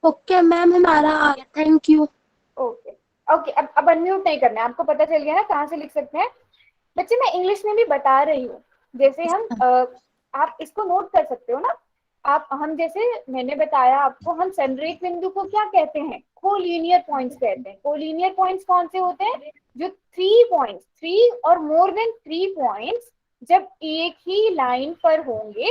ओके मैम, हमारा आ गया, थैंक यू। ओके ओके, अब अनम्यूट नहीं करना है, आपको पता चल गया ना कहाँ से लिख सकते हैं। बच्चे मैं इंग्लिश में भी बता रही हूँ, जैसे हम आप इसको नोट कर सकते हो ना। आप हम जैसे मैंने बताया आपको, हम संरेख बिंदु को क्या कहते हैं, कोलिनियर पॉइंट्स कहते हैं। कोलिनियर पॉइंट्स कौन से होते हैं, जो 3 पॉइंट्स, 3 और मोर देन 3 पॉइंट्स जब एक ही लाइन पर होंगे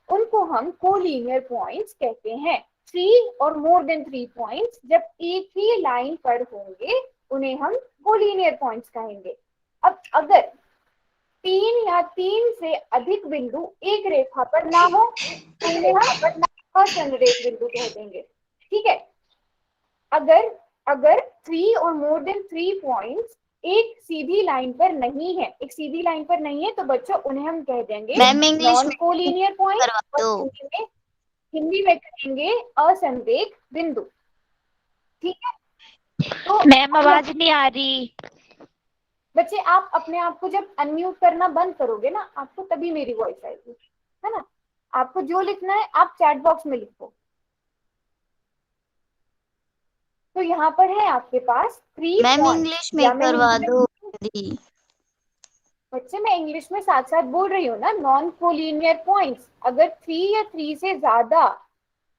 उनको हम कोलिनियर पॉइंट्स कहते हैं। 3 और मोर देन 3 पॉइंट्स जब एक ही लाइन पर होंगे उन्हें हम कोलिनियर पॉइंट्स कहेंगे। अब अगर 3 या 3 से अधिक बिंदु एक रेखा पर ना हो तो उन्हें हम असंरेख बिंदु कह देंगे। ठीक है, अगर अगर 3 और मोर देन 3 पॉइंट्स एक सीधी लाइन पर नहीं है, एक सीधी लाइन पर नहीं है, तो बच्चों उन्हें हम कह देंगे नॉन कोलिनियर पॉइंट, और हिंदी में कहेंगे असंरेख बिंदु। ठीक है, तो मैम आवाज नहीं आ रही। बच्चे आप अपने आप को जब अनम्यूट करना बंद करोगे ना, आपको तभी मेरी वॉइस आएगी, है ना। आपको जो लिखना है आप चैट बॉक्स में लिखो। तो यहाँ पर है आपके पास 3 मैम पॉइंट्स, इंग्लिश में या मैं करवा हिंदी दो। में, बच्चे मैं इंग्लिश में साथ साथ बोल रही हूँ ना। नॉन कोलिनियर पॉइंट्स, अगर 3 या 3 से ज्यादा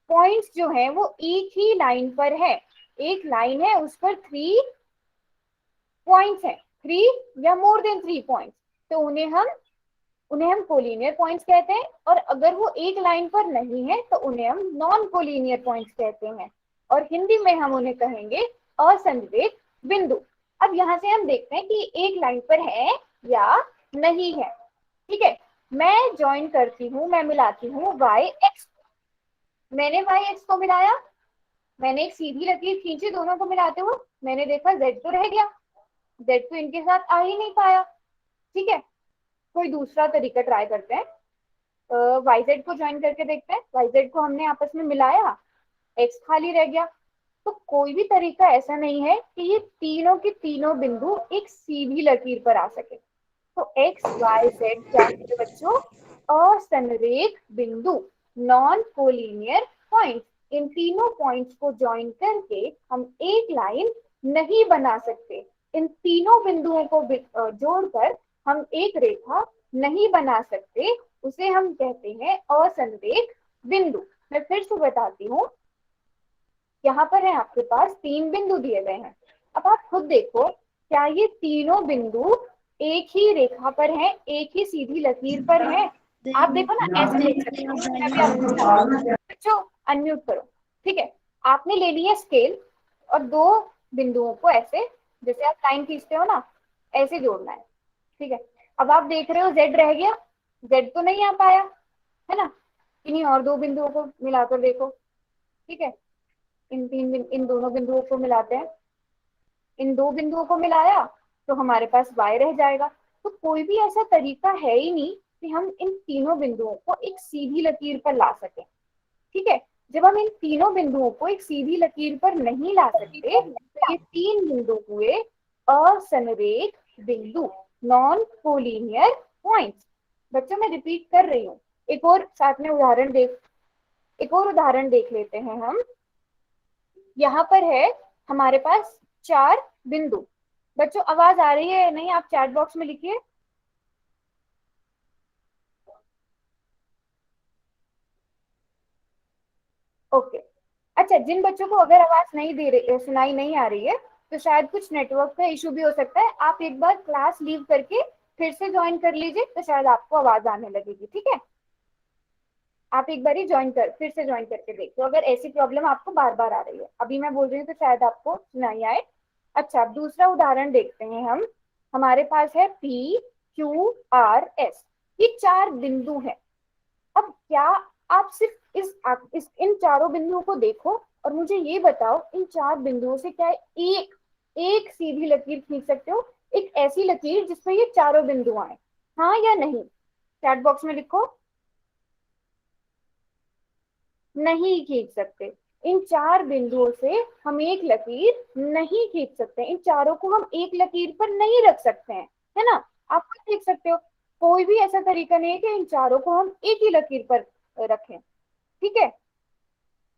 पॉइंट्स जो हैं वो एक ही लाइन पर है, एक लाइन है उस पर 3 पॉइंट्स हैं, 3 या मोर देन 3 पॉइंट्स, तो उन्हें हम कोलिनियर पॉइंट्स कहते हैं। और अगर वो एक लाइन पर नहीं है तो उन्हें हम नॉन कोलिनियर पॉइंट्स कहते हैं, और हिंदी में हम उन्हें कहेंगे असंरेख बिंदु। अब यहाँ से हम देखते हैं कि एक लाइन पर है या नहीं है। ठीक है, मैं ज्वाइन करती हूँ, मैं मिलाती हूँ y x, मैंने y x को मिलाया, मैंने एक सीधी लकीर खींची दोनों को मिलाते हुए, मैंने देखा z तो रह गया, z तो इनके साथ आ ही नहीं पाया। ठीक है, कोई दूसरा तरीका ट्राई करते हैं, YZ को ज्वाइन करके देखते हैं। YZ को हमने आपस में मिलाया, X खाली रह गया। तो कोई भी तरीका ऐसा नहीं है कि ये तीनों के तीनों बिंदु एक सीधी लकीर पर आ सके। तो X Y Z क्या है बच्चों, असंरेख बिंदु, नॉन कोलिनियर पॉइंट। इन तीनों पॉइंट्स को ज्वाइन करके हम एक लाइन नहीं बना सकते, इन तीनों बिंदुओं को जोड़कर हम एक रेखा नहीं बना सकते, उसे हम कहते हैं असंरेख बिंदु। मैं फिर से बताती हूँ, यहाँ पर है आपके पास 3 बिंदु दिए गए हैं। अब आप खुद देखो, क्या ये तीनों बिंदु एक ही रेखा पर हैं, एक ही सीधी लकीर पर हैं? आप देखो ना, ऐसे देख सकते हो। मैं भी आपको बच्चों अनम्यूट करो। ठीक है, आपने ले लिया स्केल और 2 बिंदुओं को ऐसे, जैसे आप लाइन खींचते हो ना, ऐसे जोड़ना है। ठीक है, अब आप देख रहे हो Z रह गया, Z तो नहीं आ पाया, है ना। इन्हीं और 2 बिंदुओं को मिलाकर देखो। ठीक है, इन दोनों बिंदुओं को मिलाते हैं, इन 2 बिंदुओं को मिलाया तो हमारे पास y रह जाएगा। तो कोई भी ऐसा तरीका है ही नहीं कि हम इन तीनों बिंदुओं को एक सीधी लकीर पर ला सकें। ठीक है, जब हम इन तीनों बिंदुओं को एक सीधी लकीर पर नहीं ला सकते तो ये 3 बिंदु हुए असंरेख बिंदु, नॉन कोलिनियर पॉइंट्स। बच्चों मैं रिपीट कर रही हूँ, एक और साथ में एक और उदाहरण देख लेते हैं हम। यहाँ पर है हमारे पास 4 बिंदु। बच्चों आवाज आ रही है या नहीं, आप चैट बॉक्स में लिखिए। ओके, अच्छा, जिन बच्चों को अगर आवाज नहीं दे रही, सुनाई नहीं आ रही है, तो शायद कुछ नेटवर्क का इशू भी हो सकता है। आप एक बार क्लास लीव करके फिर से ज्वाइन कर लीजिए, तो शायद आपको आवाज आने लगेगी। ठीक है, आप एक बार ही फिर से ज्वाइन करके देखो, अगर ऐसी प्रॉब्लम आपको बार बार आ रही है। अभी मैं बोल रही हूँ तो शायद आपको सुनाई आए। अच्छा, अब दूसरा उदाहरण देखते हैं हम। हमारे पास है PQRS, ये 4 बिंदु हैं। अब क्या आप सिर्फ इन चारों बिंदुओं को देखो और मुझे ये बताओ, इन 4 बिंदुओं से क्या एक सीधी लकीर खींच सकते हो, एक ऐसी लकीर जिसमें ये चारों बिंदु आए, हाँ या नहीं? चैट बॉक्स में लिखो। नहीं खींच सकते। इन 4 बिंदुओं से हम एक लकीर नहीं खींच सकते, इन चारों को हम एक लकीर पर नहीं रख सकते हैं, है ना। आप खुद देख सकते हो, कोई भी ऐसा तरीका नहीं है कि इन चारों को हम एक ही लकीर पर रखें, ठीक है।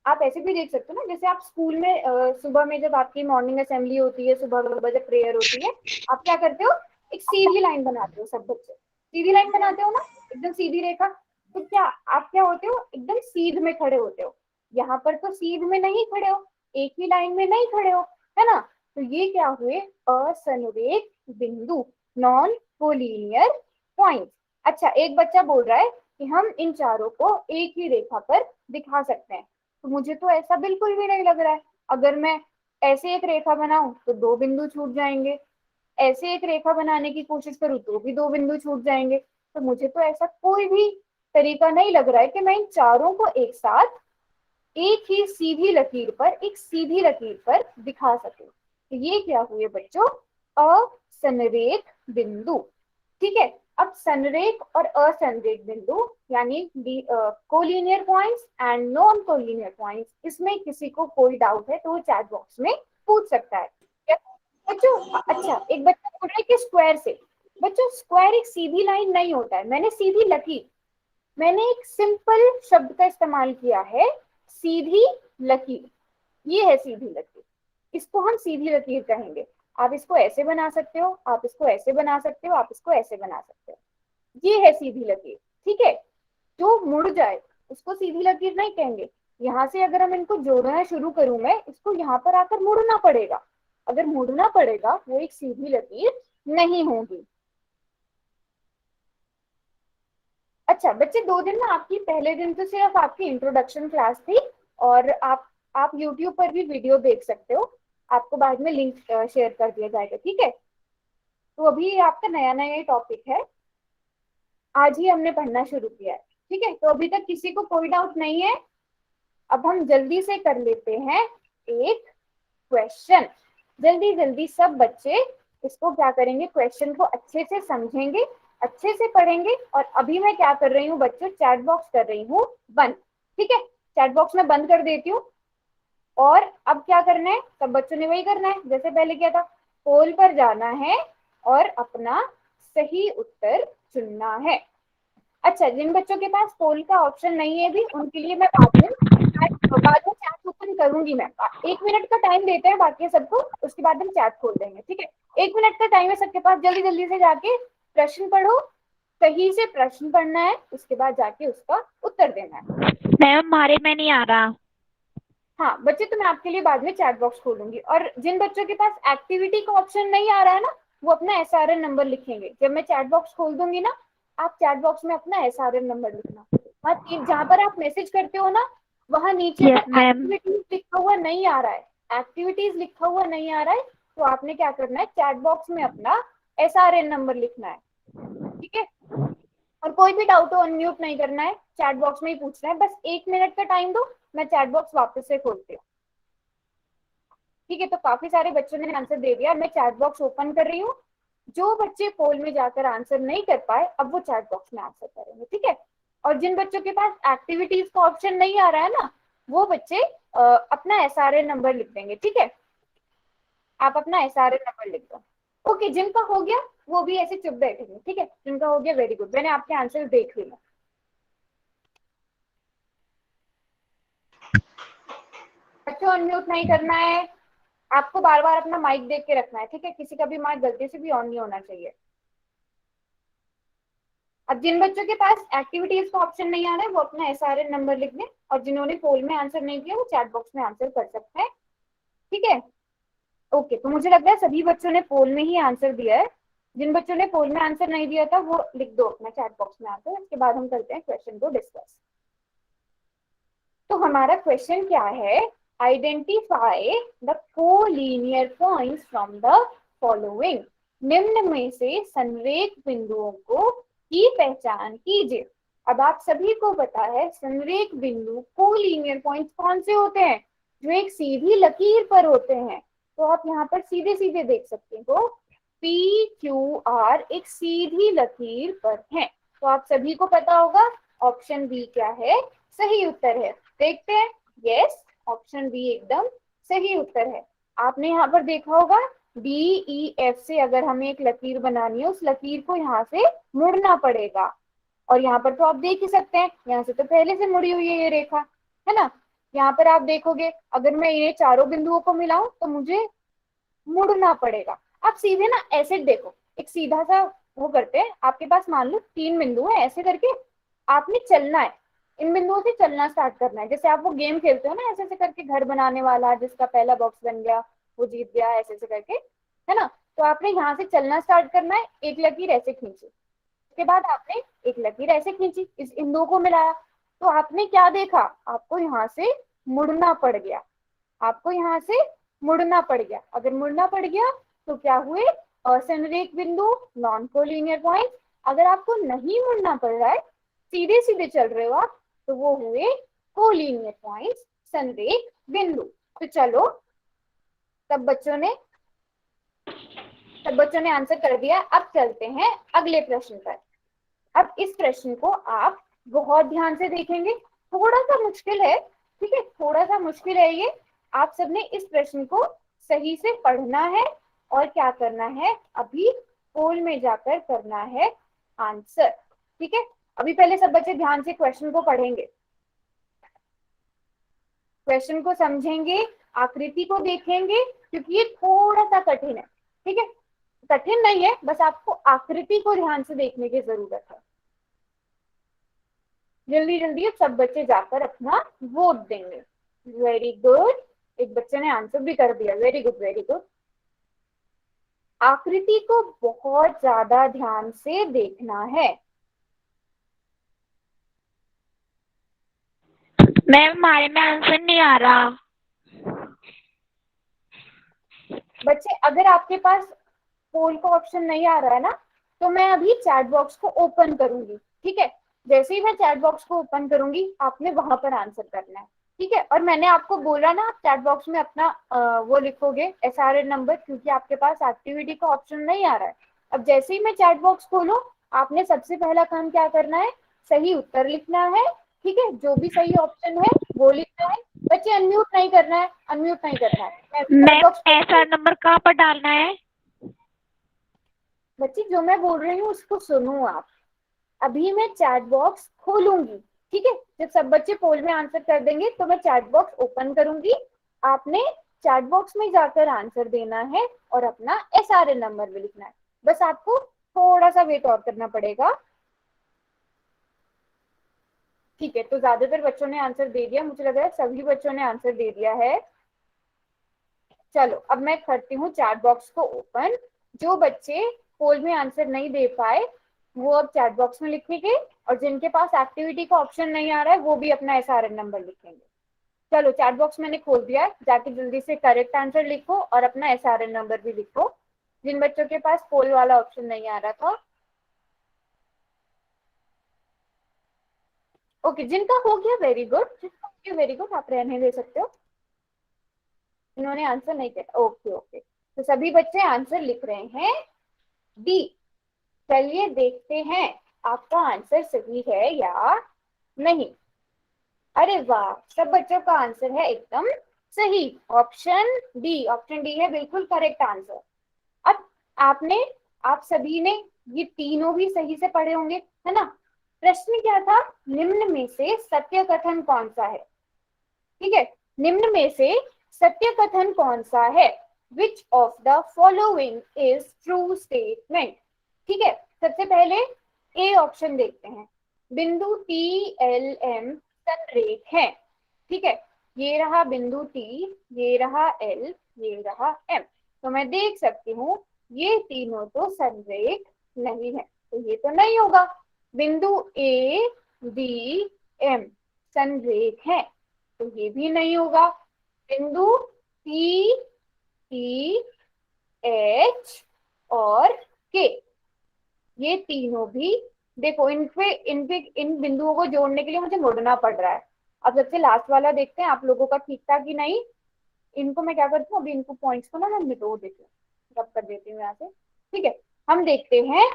आप ऐसे भी देख सकते हो ना, जैसे आप स्कूल में सुबह में जब आपकी मॉर्निंग असेंबली होती है, सुबह सुबह जब प्रेयर होती है, आप क्या करते हो, एक सीधी लाइन बनाते हो, सब बच्चे सीधी लाइन बनाते हो ना, एकदम सीधी रेखा। तो क्या आप क्या होते हो, एकदम सीध में खड़े होते हो। यहाँ पर तो सीध में नहीं खड़े हो, एक ही लाइन में नहीं खड़े हो, है ना। तो ये क्या हुए, असंरेख बिंदु, नॉन कोलिनियर पॉइंट। अच्छा, एक बच्चा बोल रहा है कि हम इन चारों को एक ही रेखा पर दिखा सकते हैं। तो मुझे तो ऐसा बिल्कुल भी नहीं लग रहा है। अगर मैं ऐसे एक रेखा बनाऊं तो 2 बिंदु छूट जाएंगे, ऐसे एक रेखा बनाने की कोशिश करूं तो भी 2 बिंदु छूट जाएंगे। तो मुझे तो ऐसा कोई भी तरीका नहीं लग रहा है कि मैं इन चारों को एक साथ एक ही सीधी लकीर पर, एक सीधी लकीर पर दिखा सकूं। तो ये क्या हुए बच्चों, असंरेख बिंदु, ठीक है। अब संरेख और असंरेख बिंदु यानी collinear points and non collinear points, इसमें किसी को कोई डाउट है तो वो चैट बॉक्स में पूछ सकता है बच्चों। अच्छा, एक बच्चा बोल रहा है कि स्क्वायर से, बच्चों स्क्वायर एक सीधी लाइन नहीं होता है, मैंने सीधी लकीर, मैंने एक सिंपल शब्द का इस्तेमाल किया है, सीधी लकीर। ये है सीधी लकीर, इसको हम सीधी लकीर कहेंगे। आप इसको ऐसे बना सकते हो, आप इसको ऐसे बना सकते हो, आप इसको ऐसे बना सकते हो, ये है सीधी लकीर, ठीक है। जो मुड़ जाए उसको सीधी लकीर नहीं कहेंगे। यहाँ से अगर हम इनको जोड़ना शुरू करूं मैं, इसको यहाँ पर आकर मुड़ना पड़ेगा, अगर मुड़ना पड़ेगा वो एक सीधी लकीर नहीं होगी। अच्छा बच्चे, 2 दिन ना आपकी, पहले दिन तो सिर्फ आपकी इंट्रोडक्शन क्लास थी, और आप YouTube पर भी वीडियो देख सकते हो, आपको बाद में लिंक शेयर कर दिया जाएगा, ठीक है। तो अभी आपका नया नया टॉपिक है, आज ही हमने पढ़ना शुरू किया है, ठीक है। तो अभी तक किसी को कोई डाउट नहीं है। अब हम जल्दी से कर लेते हैं एक क्वेश्चन, जल्दी जल्दी सब बच्चे इसको क्या करेंगे, क्वेश्चन को अच्छे से समझेंगे, अच्छे से पढ़ेंगे। और अभी मैं क्या कर रही हूँ बच्चों, चैट बॉक्स कर रही हूँ बंद, ठीक है। चैट बॉक्स में बंद कर देती हूँ। और अब क्या करना है, सब बच्चों ने वही करना है जैसे पहले किया था, पोल पर जाना है और अपना सही उत्तर चुनना है। अच्छा, जिन बच्चों के पास पोल का ऑप्शन नहीं है भी, उनके लिए मैं बाद में चैट ओपन करूंगी। मैं 1 मिनट का टाइम देते हैं बाकी सबको, उसके बाद हम चैट खोल देंगे, ठीक है। 1 मिनट का टाइम है सबके पास, जल्दी जल्दी से जाके प्रश्न पढ़ो, सही से प्रश्न पढ़ना है, उसके बाद जाके उसका उत्तर देना है। मैम हमारे में नहीं आ रहा। हाँ बच्चे, तो मैं आपके लिए बाद में चैट बॉक्स खोलूंगी। और जिन बच्चों के पास एक्टिविटी का ऑप्शन नहीं आ रहा है ना, वो अपना SRN नंबर लिखेंगे। जब मैं चैट बॉक्स खोल दूंगी ना, आप चैट बॉक्स में अपना SRN नंबर लिखना। जहाँ पर आप मैसेज करते हो ना, वहां नीचे Yes, मैम। एक्टिविटीज लिखा हुआ नहीं आ रहा है, एक्टिविटीज लिखा हुआ नहीं आ रहा है, तो आपने क्या करना है, चैट बॉक्स में अपना SRN नंबर लिखना है, ठीक है। और कोई भी डाउट हो अनम्यूट नहीं करना है, चैट बॉक्स में ही पूछना है। बस 1 मिनट का टाइम दो, मैं चैट बॉक्स वापस से खोलती हूँ, ठीक है। तो काफी सारे बच्चों ने आंसर दे दिया, मैं चैट बॉक्स ओपन कर रही हूँ। जो बच्चे पोल में जाकर आंसर नहीं कर पाए, अब वो चैट बॉक्स में आंसर करेंगे, ठीक है। और जिन बच्चों के पास एक्टिविटीज का ऑप्शन नहीं आ रहा है ना, वो बच्चे अपना SRN नंबर लिख देंगे, ठीक है। आप अपना SRN नंबर लिख दो। ओके, जिनका हो गया वो भी ऐसे चुप बैठेंगे, ठीक है। जिनका हो गया वेरी गुड, मैंने आपके आंसर देख लिया। बच्चों अनम्यूट नहीं करना है, आपको बार बार अपना माइक देख के रखना है, ठीक है। किसी का भी माइक गलती से भी ऑन नहीं होना चाहिए। अब जिन बच्चों के पास एक्टिविटीज का ऑप्शन नहीं आ रहा है, वो अपना SRN नंबर लिख दें, और जिन्होंने पोल में आंसर नहीं किया वो चैट बॉक्स में आंसर कर सकते हैं, ठीक है। ओके, तो मुझे लग रहा है सभी बच्चों ने पोल में ही आंसर दिया है। जिन बच्चों ने पोल में आंसर नहीं दिया था वो लिख दो अपना चैट बॉक्स में आंसर, उसके बाद हम करते हैं क्वेश्चन को डिस्कस। तो हमारा क्वेश्चन क्या है, identify the collinear points from the following. निम्न में से संरेख बिंदुओं को की पहचान कीजिए। अब आप सभी को पता है संरेख बिंदु कोलिनियर पॉइंट्स कौन से होते हैं, जो एक सीधी लकीर पर होते हैं। तो आप यहाँ पर सीधे सीधे देख सकते हो, PQR एक सीधी लकीर पर है। तो आप सभी को पता होगा ऑप्शन बी क्या है, सही उत्तर है। देखते हैं। यस, ऑप्शन बी एकदम सही उत्तर है। आपने यहाँ पर देखा होगा DEF से अगर हमें एक लकीर बनानी है, उस लकीर को यहाँ से मुड़ना पड़ेगा। और यहाँ पर तो आप देख ही सकते हैं, यहाँ से तो पहले से मुड़ी हुई है ये रेखा, है ना। यहाँ पर आप देखोगे अगर मैं ये चारों बिंदुओं को मिलाऊं तो मुझे मुड़ना पड़ेगा। आप सीधे ना ऐसे देखो, एक सीधा सा वो करते हैं, आपके पास मान लो 3 बिंदु है, ऐसे करके आपने चलना है, इन बिंदुओं से चलना स्टार्ट करना है। जैसे आप वो गेम खेलते हो ना, ऐसे ऐसे करके घर बनाने वाला, जिसका पहला बॉक्स बन गया वो जीत गया, ऐसे ऐसे करके, है ना। तो आपने यहाँ से चलना स्टार्ट करना है, एक लकीर ऐसे खींची, उसके बाद आपने एक लकीर ऐसे खींची, इन दो को मिलाया, तो आपने क्या देखा, आपको यहाँ से मुड़ना पड़ गया, आपको यहाँ से मुड़ना पड़ गया। अगर मुड़ना पड़ गया तो क्या हुए, असंरेख बिंदु, नॉन कोलिनियर पॉइंट। अगर आपको नहीं मुड़ना पड़ रहा है, सीधे सीधे चल रहे हो आप, तो वो हुए कोलिनियर पॉइंट, संरेख बिंदु। तो चलो, सब बच्चों ने आंसर कर दिया। अब चलते हैं अगले प्रश्न पर। अब इस प्रश्न को आप बहुत ध्यान से देखेंगे, थोड़ा सा मुश्किल है, ठीक है, थोड़ा सा मुश्किल है ये। आप सबने इस प्रश्न को सही से पढ़ना है और क्या करना है, अभी पोल में जाकर करना है आंसर, ठीक है। अभी पहले सब बच्चे ध्यान से क्वेश्चन को पढ़ेंगे, क्वेश्चन को समझेंगे, आकृति को देखेंगे, क्योंकि ये थोड़ा सा कठिन है, ठीक है। कठिन नहीं है, बस आपको आकृति को ध्यान से देखने की जरूरत है। जल्दी जल्दी सब बच्चे जाकर अपना वोट देंगे। वेरी गुड, एक बच्चे ने आंसर भी कर दिया, वेरी गुड वेरी गुड। आकृति को बहुत ज्यादा ध्यान से देखना है। मैम हमारे में आंसर नहीं आ रहा। बच्चे अगर आपके पास पोल का ऑप्शन नहीं आ रहा है ना, तो मैं अभी चैट बॉक्स को ओपन करूंगी, ठीक है। जैसे ही मैं चैट बॉक्स को ओपन करूंगी, आपने वहां पर आंसर करना है, ठीक है। और मैंने आपको बोला ना, आप चैट बॉक्स में अपना वो लिखोगे SRN नंबर, क्योंकि आपके पास एक्टिविटी का ऑप्शन नहीं आ रहा है। अब जैसे ही मैं चैट बॉक्स खोलूं, आपने सबसे पहला काम क्या करना है, सही उत्तर लिखना है, ठीक है। जो भी सही ऑप्शन है वो लिखना है। बच्चे अनम्यूट नहीं करना है, अनम्यूट नहीं करना है। मैम SR नंबर कहाँ पर डालना है? बच्चे जो मैं बोल रही हूँ उसको सुनो आप। अभी मैं चैट बॉक्स खोलूंगी, ठीक है। जब सब बच्चे पोल में आंसर कर देंगे तो मैं चैट बॉक्स ओपन करूंगी। आपने चैट बॉक्स में जाकर आंसर देना है और अपना SRN नंबर भी लिखना है। बस आपको थोड़ा सा वेट और करना पड़ेगा, ठीक है। तो ज्यादातर बच्चों ने आंसर दे दिया, मुझे लग रहा है सभी बच्चों ने आंसर दे दिया है। चलो अब मैं करती हूँ चैट बॉक्स को ओपन। जो बच्चे पोल में आंसर नहीं दे पाए वो अब चैट बॉक्स में लिखेंगे, और जिनके पास एक्टिविटी का ऑप्शन नहीं आ रहा है वो भी अपना SRN नंबर लिखेंगे। चलो चैट बॉक्स मैंने खोल दिया है, जाके जल्दी से करेक्ट आंसर लिखो और अपना SRN नंबर भी लिखो, जिन बच्चों के पास पोल वाला ऑप्शन नहीं आ रहा था। ओके, जिनका हो गया वेरी गुड, जिनका हो गया वेरी गुड, आप रहने दे सकते हो। इन्होंने आंसर नहीं किया, ओके ओके। तो सभी बच्चे आंसर लिख रहे हैं डी। चलिए देखते हैं आपका आंसर सही है या नहीं। अरे वाह, सब बच्चों का आंसर है एकदम सही, ऑप्शन डी है बिल्कुल करेक्ट आंसर। अब आप सभी ने ये तीनों भी सही से पढ़े होंगे, है ना। प्रश्न क्या था, निम्न में से सत्य कथन कौन सा है, ठीक है। निम्न में से सत्य कथन कौन सा है, which of the following is true statement, ठीक है। सबसे पहले ए ऑप्शन देखते हैं, बिंदु TLM संरेख है, ठीक है। ये रहा बिंदु T, ये रहा L, ये रहा M। तो मैं देख सकती हूँ ये तीनों तो संरेख नहीं है, तो ये तो नहीं होगा। बिंदु ADM संरेख है, तो ये भी नहीं होगा। बिंदु PTH और K, ये तीनों भी, देखो इन बिंदुओं को जोड़ने के लिए मुझे मुड़ना पड़ रहा है। अब सबसे लास्ट वाला देखते हैं आप लोगों का ठीक था कि नहीं। इनको मैं क्या करती हूँ, अभी इनको पॉइंट्स को ना मैं मिटो देती हूँ, रब कर देती हूँ यहाँ से, ठीक है। हम देखते हैं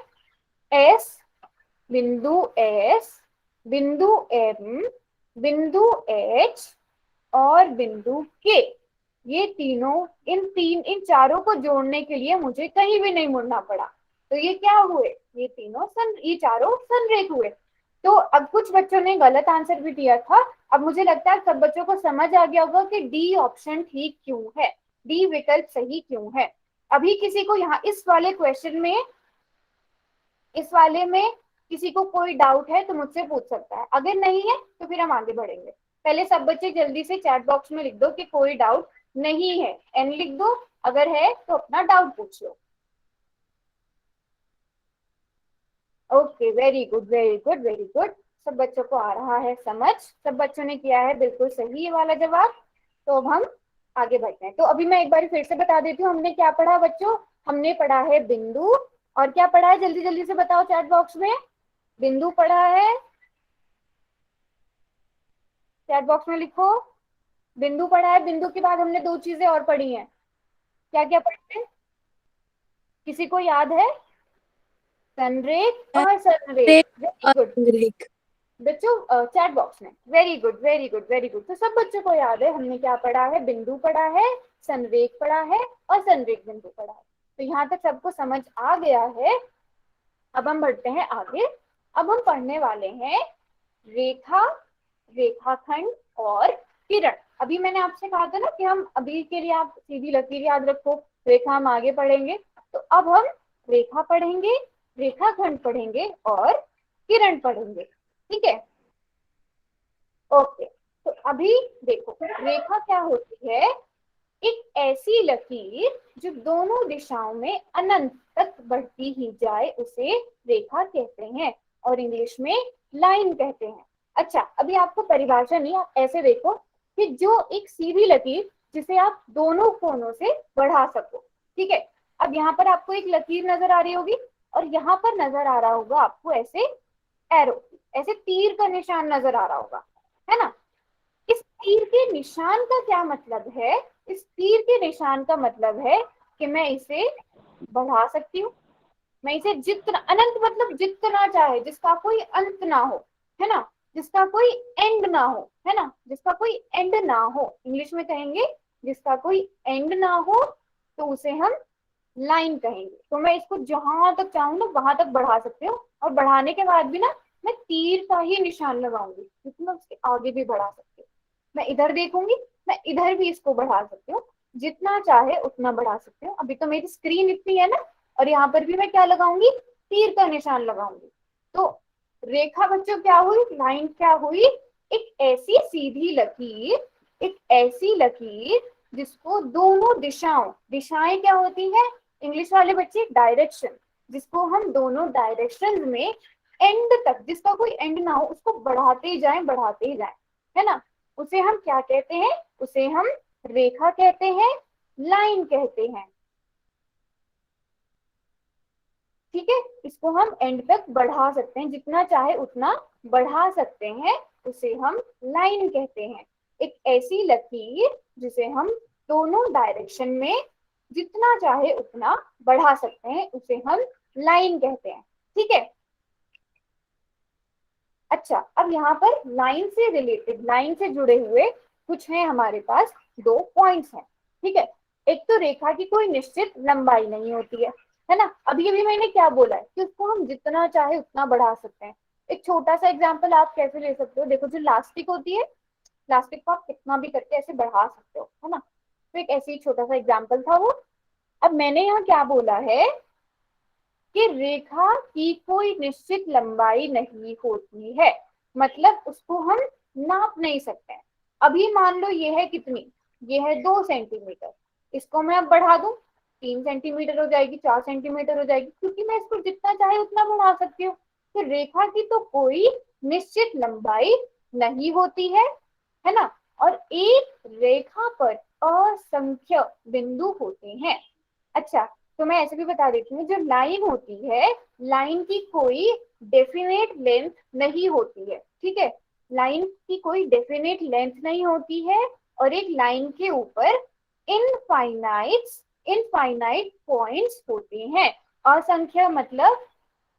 S, बिंदु S, बिंदु M, बिंदु H और बिंदु K, ये तीनों इन चारों को जोड़ने के लिए मुझे कहीं भी नहीं मुड़ना पड़ा। तो ये क्या हुए, ये चारों संरेख हुए। तो अब कुछ बच्चों ने गलत आंसर भी दिया था। अब मुझे लगता है सब बच्चों को समझ आ गया होगा कि डी ऑप्शन ठीक क्यों है, डी विकल्प सही क्यों है। अभी किसी को यहाँ इस वाले में किसी को कोई डाउट है तो मुझसे पूछ सकता है, अगर नहीं है तो फिर हम आगे बढ़ेंगे। पहले सब बच्चे जल्दी से चैट बॉक्स में लिख दो कि कोई डाउट नहीं है, एन लिख दो, अगर है तो अपना डाउट पूछ लो। Okay, very good very good very good, सब बच्चों को आ रहा है समझ, सब बच्चों ने किया है बिल्कुल सही ये वाला जवाब। तो अब हम आगे बढ़ते हैं। तो अभी मैं एक बार फिर से बता देती हूँ हमने क्या पढ़ा बच्चों। हमने पढ़ा है बिंदु, और क्या पढ़ा है जल्दी जल्दी से बताओ चैट बॉक्स में। बिंदु पढ़ा है, चैट बॉक्स में लिखो। बिंदु पढ़ा है, बिंदु के बाद हमने दो चीजें और पढ़ी हैं। क्या क्या पढ़े थे, किसी को याद है? संरेख और संरेख, वेरी गुड बच्चों चैट बॉक्स में, very good very good very good. तो सब बच्चों को याद है हमने क्या पढ़ा है, बिंदु पढ़ा है, संरेख पढ़ा है और संरेख बिंदु पढ़ा है। तो यहाँ तक सबको समझ आ गया है। अब हम बढ़ते हैं आगे। अब हम पढ़ने वाले हैं रेखा, रेखाखंड और किरण। अभी मैंने आपसे कहा था ना कि हम अभी के लिए आप सीधी लकीर याद रखो, रेखा हम आगे पढ़ेंगे। तो अब हम रेखा पढ़ेंगे, रेखाखंड पढ़ेंगे और किरण पढ़ेंगे, ठीक है। ओके, तो अभी देखो रेखा क्या होती है, एक ऐसी लकीर जो दोनों दिशाओं में अनंत तक बढ़ती ही जाए उसे रेखा कहते हैं, और इंग्लिश में लाइन कहते हैं। अच्छा, अभी आपको परिभाषा नहीं, आप ऐसे देखो कि जो एक सीधी लकीर जिसे आप दोनों कोनों से बढ़ा सको, ठीक है। अब यहाँ पर आपको एक लकीर नजर आ रही होगी और यहाँ पर नजर आ रहा होगा आपको ऐसे एरो, ऐसे तीर का निशान नजर आ रहा होगा, है ना। इस तीर के निशान का क्या मतलब है, इस तीर के निशान का मतलब है कि मैं इसे बढ़ा सकती हूँ, मैं इसे जितना, अनंत मतलब जितना चाहे, जिसका कोई अंत ना हो, है ना, जिसका कोई एंड ना हो, है ना, जिसका कोई एंड ना हो, इंग्लिश में कहेंगे जिसका कोई एंड ना हो, तो उसे हम लाइन कहेंगे। तो मैं इसको जहां तक चाहूँ ना वहां तक बढ़ा सकती हूँ, और बढ़ाने के बाद भी ना मैं तीर का ही निशान लगाऊंगी, क्योंकि मैं उसके आगे भी बढ़ा सकती हूँ। मैं इधर देखूंगी, मैं इधर भी इसको बढ़ा सकती हूँ, जितना चाहे उतना बढ़ा सकती हूँ। अभी तो मेरी स्क्रीन इतनी है ना, और यहाँ पर भी मैं क्या लगाऊंगी, तीर का निशान लगाऊंगी। तो रेखा बच्चों क्या हुई, लाइन क्या हुई, एक ऐसी सीधी लकीर, एक ऐसी लकीर जिसको दोनों दिशाएं क्या होती है इंग्लिश वाले बच्चे, डायरेक्शन, जिसको हम दोनों डायरेक्शन में एंड तक, जिसका कोई एंड ना हो, उसको बढ़ाते ही जाएं, है ना, उसे हम क्या कहते हैं, उसे हम रेखा कहते हैं, लाइन कहते हैं, ठीक है। इसको हम एंड तक बढ़ा सकते हैं, जितना चाहे उतना बढ़ा सकते हैं, उसे हम लाइन कहते हैं। एक ऐसी लकीर जिसे हम दोनों डायरेक्शन में जितना चाहे उतना बढ़ा सकते हैं, उसे हम लाइन कहते हैं, ठीक है। अच्छा, अब यहाँ पर लाइन से रिलेटेड, लाइन से जुड़े हुए कुछ है हमारे पास, दो पॉइंट्स हैं, ठीक है। एक तो रेखा की कोई निश्चित लंबाई नहीं होती है ना। अभी अभी मैंने क्या बोला है कि उसको हम जितना चाहे उतना बढ़ा सकते हैं। एक छोटा सा एग्जांपल आप कैसे ले सकते हो, देखो जो लास्टिक होती है, प्लास्टिक को आप कितना भी करके ऐसे बढ़ा सकते हो, है ना। तो एक ऐसे ही छोटा सा एग्जाम्पल था वो। अब मैंने यहाँ क्या बोला है कि रेखा की कोई निश्चित लंबाई नहीं होती है, मतलब उसको हम नाप नहीं सकते हैं। अभी मान लो ये है कितनी, ये है 2 सेंटीमीटर, इसको मैं अब बढ़ा दूं 3 सेंटीमीटर हो जाएगी, 4 सेंटीमीटर हो जाएगी, क्योंकि मैं इसको जितना चाहे उतना बढ़ा सकती हूँ। तो रेखा की तो कोई निश्चित लंबाई नहीं होती है ना। और एक रेखा पर असंख्य बिंदु होते हैं। अच्छा, तो मैं ऐसे भी बता देती हूँ, जो लाइन होती है, लाइन की कोई डेफिनेट लेंथ नहीं होती है, ठीक है। लाइन की कोई डेफिनेट लेंथ नहीं होती है, और एक लाइन के ऊपर इनफाइनाइट पॉइंट्स होते हैं। असंख्य मतलब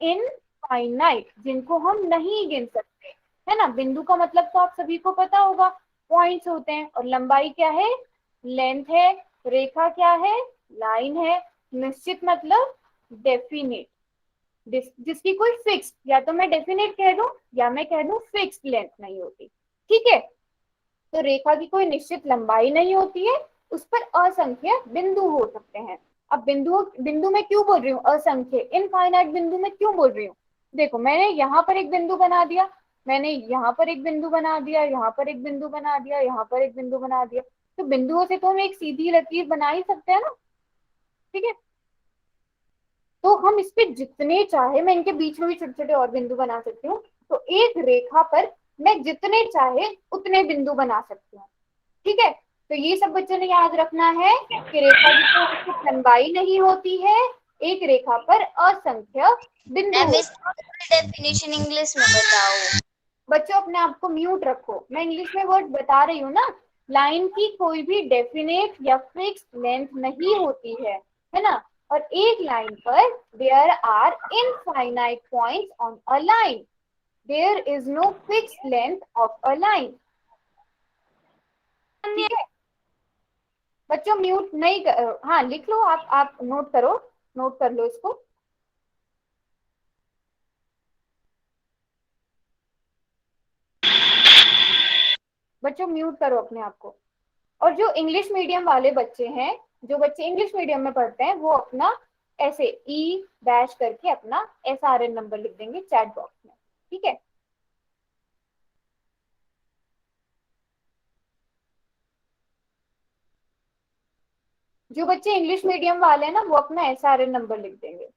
इनफाइनाइट, जिनको हम नहीं गिन सकते, है ना। बिंदु का मतलब तो आप सभी को पता होगा, पॉइंट्स होते हैं। और लंबाई क्या है, लेंथ है। रेखा क्या है, लाइन है। निश्चित मतलब डेफिनेट, जिसकी कोई फिक्स, या तो मैं डेफिनेट कह दूं या मैं कह दूं फिक्स्ड लेंथ नहीं होती। ठीक है, तो रेखा की कोई निश्चित लंबाई नहीं होती है, उस पर असंख्य बिंदु हो सकते हैं। अब बिंदु में क्यों बोल रही हूँ असंख्य, इनफाइनाइट बिंदु में क्यों बोल रही हूँ। देखो मैंने यहाँ पर एक बिंदु बना दिया, मैंने यहाँ पर एक बिंदु बना दिया, यहाँ पर एक बिंदु बना दिया, यहाँ पर एक बिंदु बना दिया। तो बिंदुओं से तो हम एक सीधी लकीर बना ही सकते हैं ना। ठीक है, तो हम इस पे जितने चाहे, मैं इनके बीच में भी छोटे छोटे और बिंदु बना सकती हूँ। तो एक रेखा पर मैं जितने चाहे उतने बिंदु बना सकती हूँ। ठीक है, तो ये सब बच्चों ने याद रखना है कि रेखा की कोई निश्चित लंबाई नहीं होती है, एक रेखा पर असंख्य बिंदु मैम होते इसका डेफिनेशन इंग्लिश में बताओ। हैं। बच्चों अपने आप को म्यूट रखो, मैं इंग्लिश में वर्ड बता रही हूँ ना। लाइन की कोई भी डेफिनेट या फिक्स्ड लेंथ नहीं होती है ना। और एक लाइन पर there are infinite points on a line, there is no fixed length of a line. ठीक है बच्चों, म्यूट नहीं कर, हाँ लिख लो, आप नोट करो, नोट कर लो इसको। बच्चों म्यूट करो अपने आप को। और जो इंग्लिश मीडियम वाले बच्चे हैं, जो बच्चे इंग्लिश मीडियम में पढ़ते हैं, वो अपना ऐसे ई डैश करके अपना SRN नंबर लिख देंगे चैट बॉक्स में। ठीक है, जो बच्चे इंग्लिश मीडियम वाले हैं ना, वो अपना SRN नंबर लिख देंगे।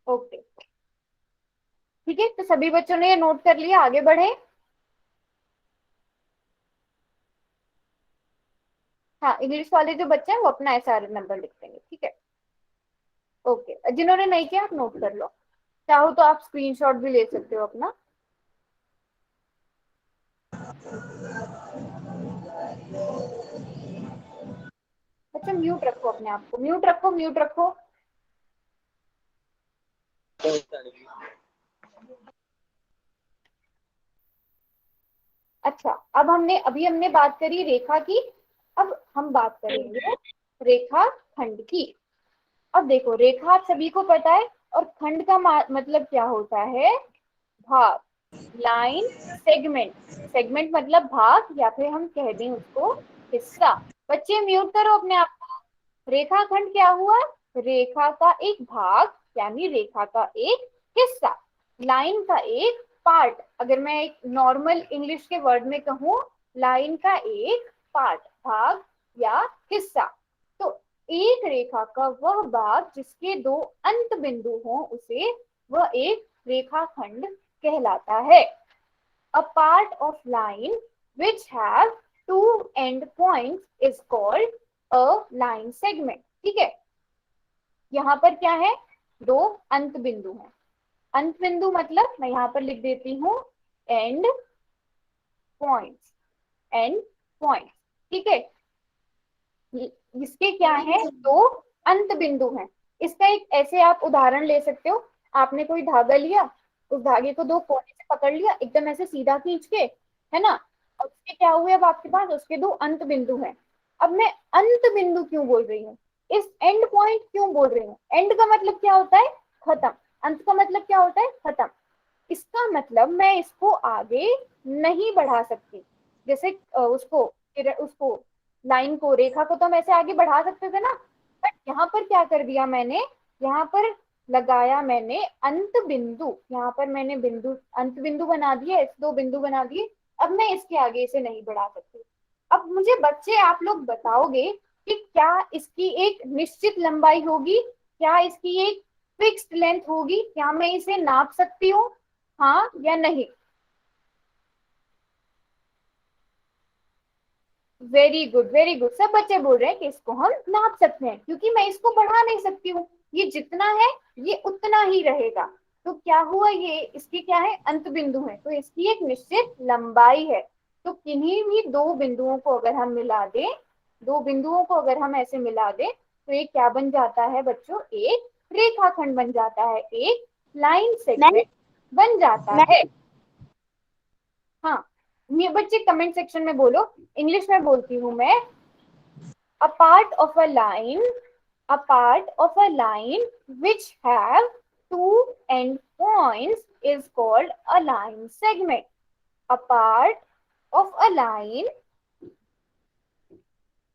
ओके ठीक है, तो सभी बच्चों ने ये नोट कर लिया, आगे बढ़े। हाँ इंग्लिश वाले जो बच्चे हैं वो अपना SRN नंबर लिख देंगे। ठीक है, ओके, जिन्होंने नहीं किया आप नोट कर लो, चाहो तो आप स्क्रीनशॉट भी ले सकते हो अपना। अच्छा म्यूट रखो अपने आप को, म्यूट रखो, म्यूट रखो। अच्छा, अब अभी हमने बात करी रेखा की, अब हम बात करेंगे रेखा खंड की। अब देखो रेखा आप सभी को पता है, और खंड का मतलब क्या होता है, भाग, लाइन, सेगमेंट। सेगमेंट मतलब भाग, या फिर हम कह दें उसको हिस्सा। बच्चे म्यूट करो अपने आप को। रेखा खंड क्या हुआ, रेखा का एक भाग यानी रेखा का एक हिस्सा, लाइन का एक पार्ट। अगर मैं एक नॉर्मल इंग्लिश के वर्ड में कहूँ, लाइन का एक पार्ट, भाग या हिस्सा। तो एक रेखा का वह भाग जिसके दो अंत बिंदु हों, उसे वह एक रेखाखंड कहलाता है। A part of line which have two end points is called a line segment। ठीक है, यहाँ पर क्या है, दो अंत बिंदु हैं। अंत बिंदु मतलब मैं यहाँ पर लिख देती हूँ एंड पॉइंट्स, एंड पॉइंट्स। ठीक है, इसके क्या है, दो अंत बिंदु हैं। इसका एक ऐसे आप उदाहरण ले सकते हो, आपने कोई धागा लिया, उस धागे को दो कोने से पकड़ लिया एकदम ऐसे सीधा खींच के, है ना। और उसके क्या हुए, अब आपके पास उसके दो अंत बिंदु हैं। अब मैं अंत बिंदु क्यों बोल रही हूँ, इस एंड पॉइंट क्यों बोल रही हूँ। एंड का मतलब क्या होता है, खत्म। अंत का मतलब क्या होता है, खत्म। इसका मतलब मैं इसको आगे नहीं बढ़ा सकती। जैसे उसको लाइन को, रेखा को तो हम ऐसे आगे बढ़ा सकते थे ना, बट यहाँ पर क्या कर दिया मैंने, यहाँ पर लगाया मैंने अंत बिंदु। यहाँ पर मैंने अंत बिंदु बना दिए, दो बिंदु बना दिए। अब मैं इसके आगे इसे नहीं बढ़ा सकती। अब मुझे बच्चे आप लोग बताओगे कि क्या इसकी एक निश्चित लंबाई होगी, क्या इसकी एक फिक्स्ड लेंथ होगी, क्या मैं इसे नाप सकती हूँ, हाँ या नहीं। वेरी गुड, वेरी गुड, सब बच्चे बोल रहे हैं कि इसको हम नाप सकते हैं, क्योंकि मैं इसको बढ़ा नहीं सकती हूँ, ये जितना है ये उतना ही रहेगा। तो क्या हुआ, ये इसके क्या है, अंत बिंदु है, तो इसकी एक निश्चित लंबाई है। तो किन्हीं भी दो बिंदुओं को अगर हम मिला दें, दो बिंदुओं को अगर हम ऐसे मिला दें तो ये क्या बन जाता है बच्चों, एक रेखाखंड बन जाता है, एक लाइन सेगमेंट बन जाता है। हाँ, ये बच्चे कमेंट सेक्शन में बोलो, इंग्लिश में बोलती हूँ मैं। A part of a line which have two end points is called a line segment. A part of a line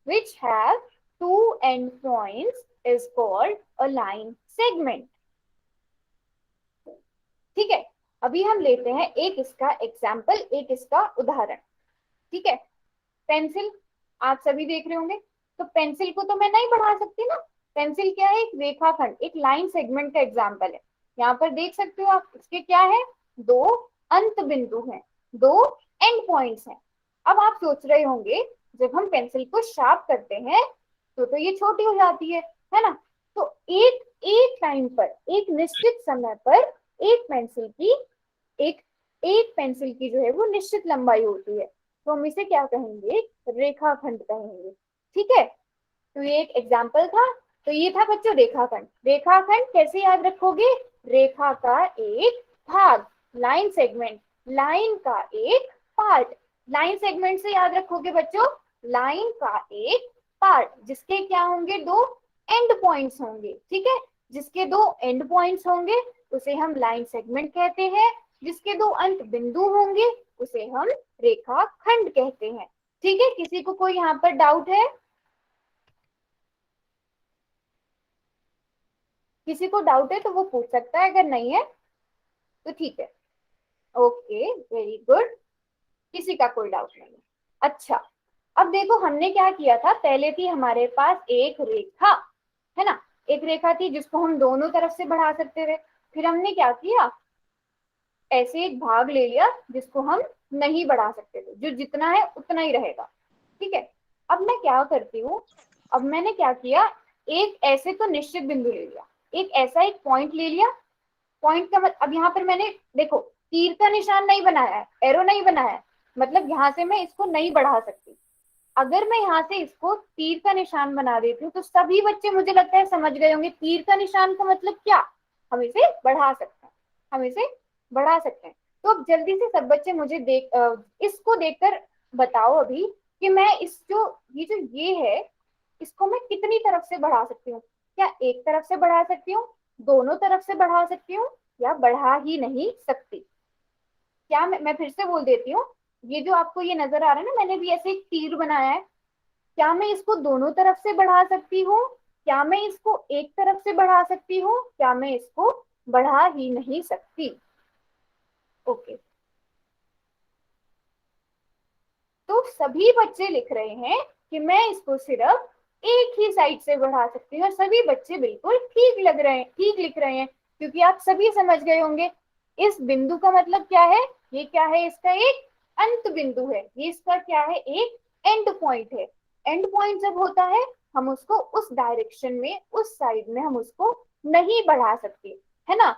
which have two end points is called a line segment. ठीक है, अभी हम लेते हैं एक इसका एग्जाम्पल, एक इसका उदाहरण। ठीक है, पेंसिल आप सभी देख रहे होंगे, तो पेंसिल को तो मैं नहीं बढ़ा सकती ना, पेंसिल क्या है, एक रेखाखंड, एक लाइन सेगमेंट का एग्जाम्पल है। यहाँ पर देख सकते हो आप, इसके क्या है, दो अंत बिंदु हैं, दो एंड पॉइंट्स हैं। अब आप सोच रहे होंगे जब हम पेंसिल को शार्प करते हैं तो ये छोटी हो जाती है ना। तो एक टाइम पर, एक निश्चित समय पर एक पेंसिल की जो है वो निश्चित लंबाई होती है, तो हम इसे क्या कहेंगे, रेखाखंड कहेंगे। ठीक है, तो ये एक एग्जाम्पल था। तो ये था बच्चों रेखाखंड। रेखाखंड कैसे याद रखोगे, रेखा का एक भाग, लाइन सेगमेंट, लाइन का एक पार्ट। लाइन सेगमेंट से याद रखोगे बच्चों, लाइन का एक पार्ट जिसके क्या होंगे, दो एंड पॉइंट्स होंगे। ठीक है, जिसके दो एंड पॉइंट्स होंगे उसे हम लाइन सेगमेंट कहते हैं, जिसके दो अंत बिंदु होंगे उसे हम रेखाखंड कहते हैं। ठीक है, किसी को कोई यहाँ पर डाउट है, किसी को डाउट है तो वो पूछ सकता है, अगर नहीं है तो ठीक है। ओके, वेरी गुड, किसी का कोई डाउट नहीं है। अच्छा, अब देखो हमने क्या किया था, पहले थी हमारे पास एक रेखा, है ना, एक रेखा थी जिसको हम दोनों तरफ से बढ़ा सकते थे। फिर हमने क्या किया, ऐसे एक भाग ले लिया जिसको हम नहीं बढ़ा सकते थे, जो जितना है उतना ही रहेगा। ठीक है, अब मैं क्या करती हूँ, अब मैंने क्या किया, एक ऐसे तो निश्चित बिंदु ले लिया, एक ऐसा एक पॉइंट ले लिया। पॉइंट का मतलब, अब यहाँ पर मैंने देखो तीर का निशान नहीं बनाया है, एरो नहीं बनाया है, मतलब यहाँ से मैं इसको नहीं बढ़ा सकती। अगर मैं यहाँ से इसको तीर का निशान बना देती हूँ तो सभी बच्चे मुझे लगता है समझ गए होंगे तीर का निशान का मतलब क्या, हम इसे बढ़ा सकते हैं, हम इसे बढ़ा सकते हैं। तो अब जल्दी से सब बच्चे मुझे इसको देखकर बताओ अभी कि मैं ये है इसको मैं कितनी तरफ से बढ़ा सकती हूँ। क्या एक तरफ से बढ़ा सकती हूँ, दोनों तरफ से बढ़ा सकती हूँ, या बढ़ा ही नहीं सकती। क्या मैं फिर से बोल देती हूँ, ये जो आपको ये नजर आ रहा है ना, मैंने भी ऐसे एक तीर बनाया है, क्या मैं इसको दोनों तरफ से बढ़ा सकती हूँ, क्या मैं इसको एक तरफ से बढ़ा सकती हूँ, क्या मैं इसको बढ़ा ही नहीं सकती। ओके, तो सभी बच्चे लिख रहे हैं कि मैं इसको सिर्फ एक ही साइड से बढ़ा सकती हूँ, और सभी बच्चे बिल्कुल ठीक लिख रहे हैं, क्योंकि आप सभी समझ गए होंगे इस बिंदु का मतलब क्या है, ये क्या है, इसका एक अंत बिंदु है, ये इसका क्या है, एक एंड पॉइंट है। एंड पॉइंट जब होता है हम उसको उस डायरेक्शन में, उस साइड में हम उसको नहीं बढ़ा सकते, है ना।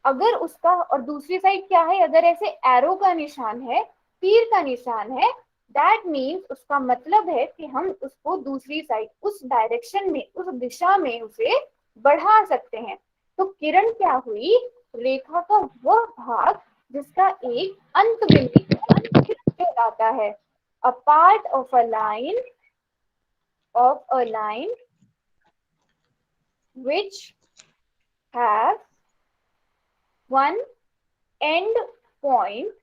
अगर उसका, और दूसरी साइड क्या है, अगर ऐसे एरो का निशान है, तीर का निशान है, दैट मीन्स उसका मतलब है कि हम उसको दूसरी साइड, उस डायरेक्शन में, उस दिशा में उसे बढ़ा सकते हैं। तो किरण क्या हुई, रेखा का वह भाग जिसका एक अंत बिंदु कहलाता है। A part of a line which have one end point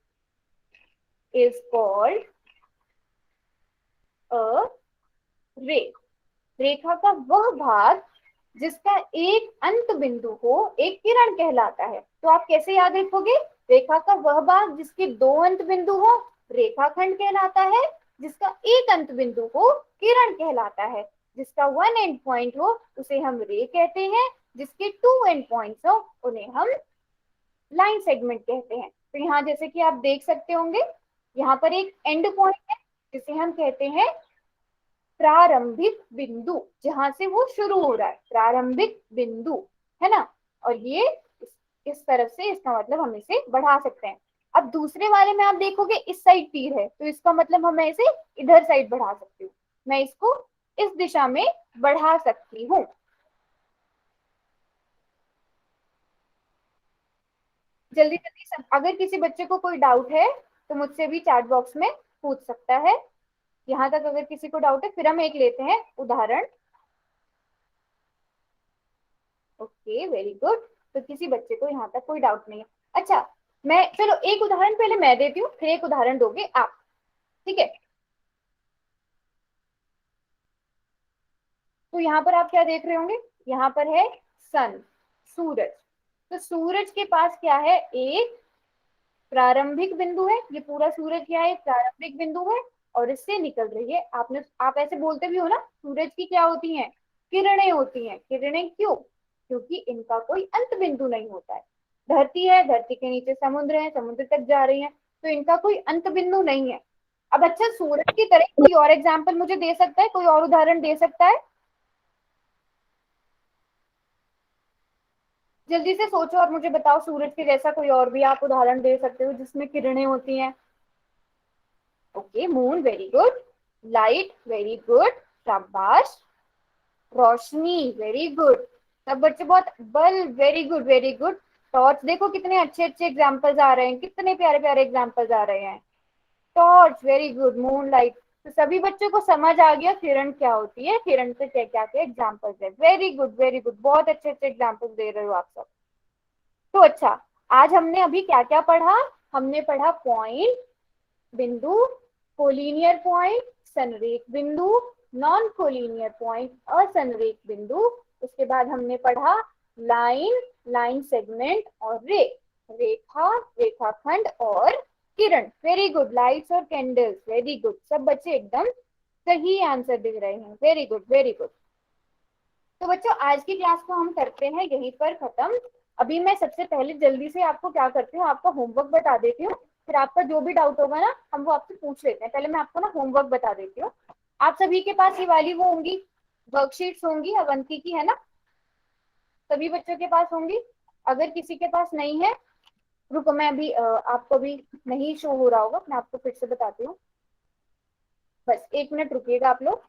is called a ray. रेखा का वह भाग जिसका एक अंत बिंदु हो एक किरण कहलाता है। तो आप कैसे याद रखोगे, रेखा का वह भाग जिसके दो अंत बिंदु हो रेखाखंड कहलाता है, जिसका एक अंत बिंदु हो किरण कहलाता है, जिसका वन एंड पॉइंट हो उसे हम रे कहते हैं, जिसके टू एंड पॉइंट्स हो उन्हें हम लाइन सेगमेंट कहते हैं। तो यहाँ जैसे कि आप देख सकते होंगे, यहाँ पर एक एंड पॉइंट है जिसे हम कहते हैं प्रारंभिक बिंदु, जहां से वो शुरू हो रहा है, प्रारंभिक बिंदु, है ना। और ये इस तरफ से, इसका मतलब हम इसे बढ़ा सकते हैं। अब दूसरे वाले में आप देखोगे इस साइड तीर है, तो इसका मतलब हम इसे इधर साइड बढ़ा सकती हूँ, मैं इसको इस दिशा में बढ़ा सकती हूँ। जल्दी जल्दी सब, अगर किसी बच्चे को कोई डाउट है तो मुझसे भी चैट बॉक्स में पूछ सकता है। यहाँ तक अगर किसी को डाउट है, फिर हम एक लेते हैं उदाहरण। Okay, very good. तो किसी बच्चे को यहाँ तक कोई डाउट नहीं है। अच्छा, मैं चलो एक उदाहरण पहले मैं देती हूँ, फिर एक उदाहरण दोगे आप, ठीक है? तो यहाँ पर आप क्या देख रहे होंगे, यहाँ पर है सन, सूरज। तो सूरज के पास क्या है, एक प्रारंभिक बिंदु है, ये पूरा सूरज क्या है, प्रारंभिक बिंदु है, और इससे निकल रही है, आप ऐसे बोलते भी हो ना, सूरज की क्या होती हैं, किरणें होती हैं। किरणें क्यों? क्योंकि इनका कोई अंत बिंदु नहीं होता है। धरती है, धरती के नीचे समुद्र है, समुद्र तक जा रही है, तो इनका कोई अंत बिंदु नहीं है। अब अच्छा, सूरज की तरह कोई और एग्जाम्पल मुझे दे सकता है, कोई और उदाहरण दे सकता है? जल्दी से सोचो और मुझे बताओ, सूरज के जैसा कोई और भी आप उदाहरण दे सकते हो जिसमें किरणें होती हैं। Okay, moon, very good. Light, very good, शाबाश। रोशनी, वेरी गुड, सब बच्चे बहुत। Bulb, very good very good. Torch, देखो कितने अच्छे अच्छे एग्जाम्पल्स आ रहे हैं, कितने प्यारे प्यारे एग्जाम्पल्स आ रहे हैं। Torch, very good. Moon light, तो सभी बच्चों को समझ आ गया किरण क्या होती है, किरण से क्या क्या के एग्जाम्पल्स है। वेरी गुड वेरी गुड, बहुत अच्छे अच्छे एग्जाम्पल्स दे रहे हो आप सब। तो अच्छा, आज हमने अभी क्या क्या पढ़ा? हमने पढ़ा पॉइंट, बिंदु, कोलिनियर पॉइंट, संरेख बिंदु, नॉन कोलिनियर पॉइंट, असंरेख बिंदु। उसके बाद हमने पढ़ा लाइन, लाइन सेगमेंट, और रेखा, रेखाखंड, और किरण। वेरी गुड, लाइट्स और कैंडल्स, वेरी गुड। सब बच्चे एकदम सही आंसर दे रहे हैं, वेरी गुड वेरी गुड। तो बच्चों, आज की क्लास को हम करते हैं यहीं पर खत्म। अभी मैं सबसे पहले जल्दी से आपको क्या करती हूँ, आपका होमवर्क बता देती हूँ, फिर आपका जो भी डाउट होगा ना हम वो आपसे पूछ लेते हैं। पहले मैं आपको ना होमवर्क बता देती हूँ। आप सभी के पास ये वाली वो होंगी, वर्कशीट्स होंगी, अवंती की है ना, सभी बच्चों के पास होंगी। अगर किसी के पास नहीं है, रुको, मैं अभी आपको भी नहीं शो हो रहा होगा, मैं आपको फिर से बताती हूँ, बस 1 मिनट रुकिएगा आप लोग।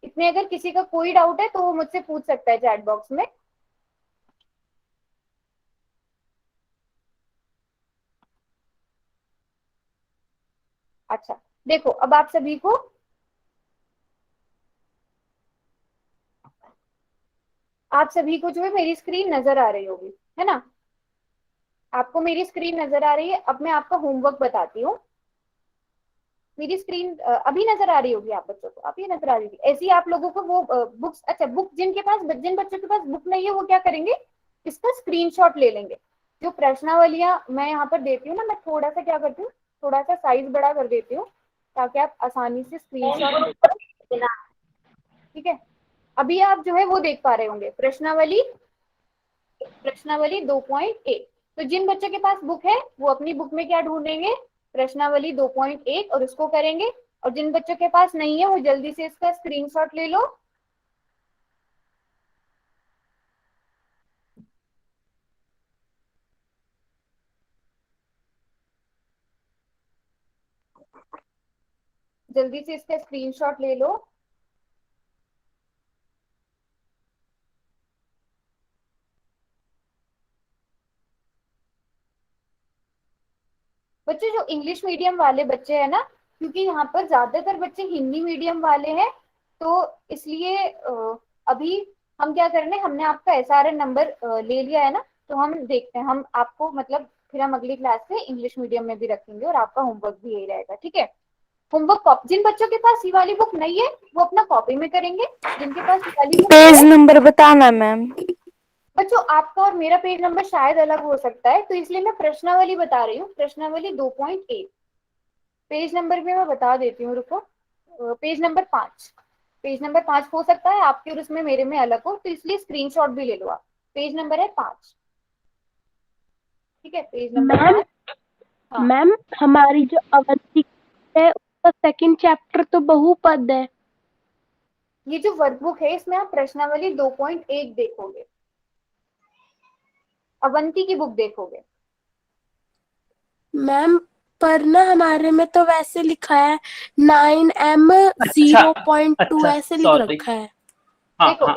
इसमें अगर किसी का कोई डाउट है तो वो मुझसे पूछ सकता है चैट बॉक्स में। अच्छा, देखो अब आप सभी को, आप सभी को जो है मेरी स्क्रीन नजर आ रही होगी, है ना? आपको मेरी स्क्रीन नजर आ रही है? अब मैं आपका होमवर्क बताती हूँ। मेरी स्क्रीन अभी नजर आ रही होगी आप बच्चों को, अभी नजर आ रही होगी। ऐसे ही आप लोगों को वो बुक्स, अच्छा बुक जिनके पास, जिन बच्चों के पास बुक नहीं है वो क्या करेंगे, इसका स्क्रीनशॉट ले लेंगे। जो प्रश्नावलियां मैं यहाँ पर देती हूँ ना, मैं थोड़ा सा क्या करती हूँ, थोड़ा सा साइज बड़ा कर देती हूँ ताकि आप आसानी से स्क्रीनशॉट, ठीक है? अभी आप जो है वो देख पा रहे होंगे, प्रश्नावली, प्रश्नावली 2.1। तो जिन बच्चों के पास बुक है वो अपनी बुक में क्या ढूंढेंगे, प्रश्नावली 2.1, और उसको करेंगे। और जिन बच्चों के पास नहीं है वो जल्दी से इसका स्क्रीनशॉट ले लो। जल्दी से इसका स्क्रीनशॉट ले लो। बच्चे जो इंग्लिश मीडियम वाले बच्चे हैं ना, क्योंकि यहाँ पर ज्यादातर बच्चे हिंदी मीडियम वाले हैं, तो इसलिए अभी हम क्या कर रहे हैं, हमने आपका SRN नंबर ले लिया है ना, तो हम देखते हैं, हम आपको मतलब फिर हम अगली क्लास से इंग्लिश मीडियम में भी रखेंगे और आपका होमवर्क भी यही रहेगा, ठीक है? होमवर्क जिन बच्चों के पास ये वाली बुक नहीं है वो अपना कॉपी में करेंगे, जिनके पास ये वाली बुक पेज नंबर बताना मैम। बच्चों आपका और मेरा पेज नंबर शायद अलग हो सकता है, तो इसलिए मैं प्रश्नावली बता रही हूँ, प्रश्नावली 2.1। पेज नंबर भी मैं बता देती हूँ, रुको। पेज नंबर 5, पेज नंबर 5 हो सकता है आपके और उसमें मेरे में अलग हो, तो इसलिए स्क्रीनशॉट भी ले लो आप। पेज नंबर है 5, ठीक है? Page number 5। हाँ, मैम हमारी जो अवंती है उसका सेकंड चैप्टर तो बहुपद है। ये जो वर्कबुक है इसमें आप प्रश्नावली 2.1 देखोगे, अवंती की बुक देखोगे। मैम पर ना हमारे में तो वैसे लिखा है 9M0.2 ऐसे लिख सॉरी। रखा है। हाँ देखो हाँ,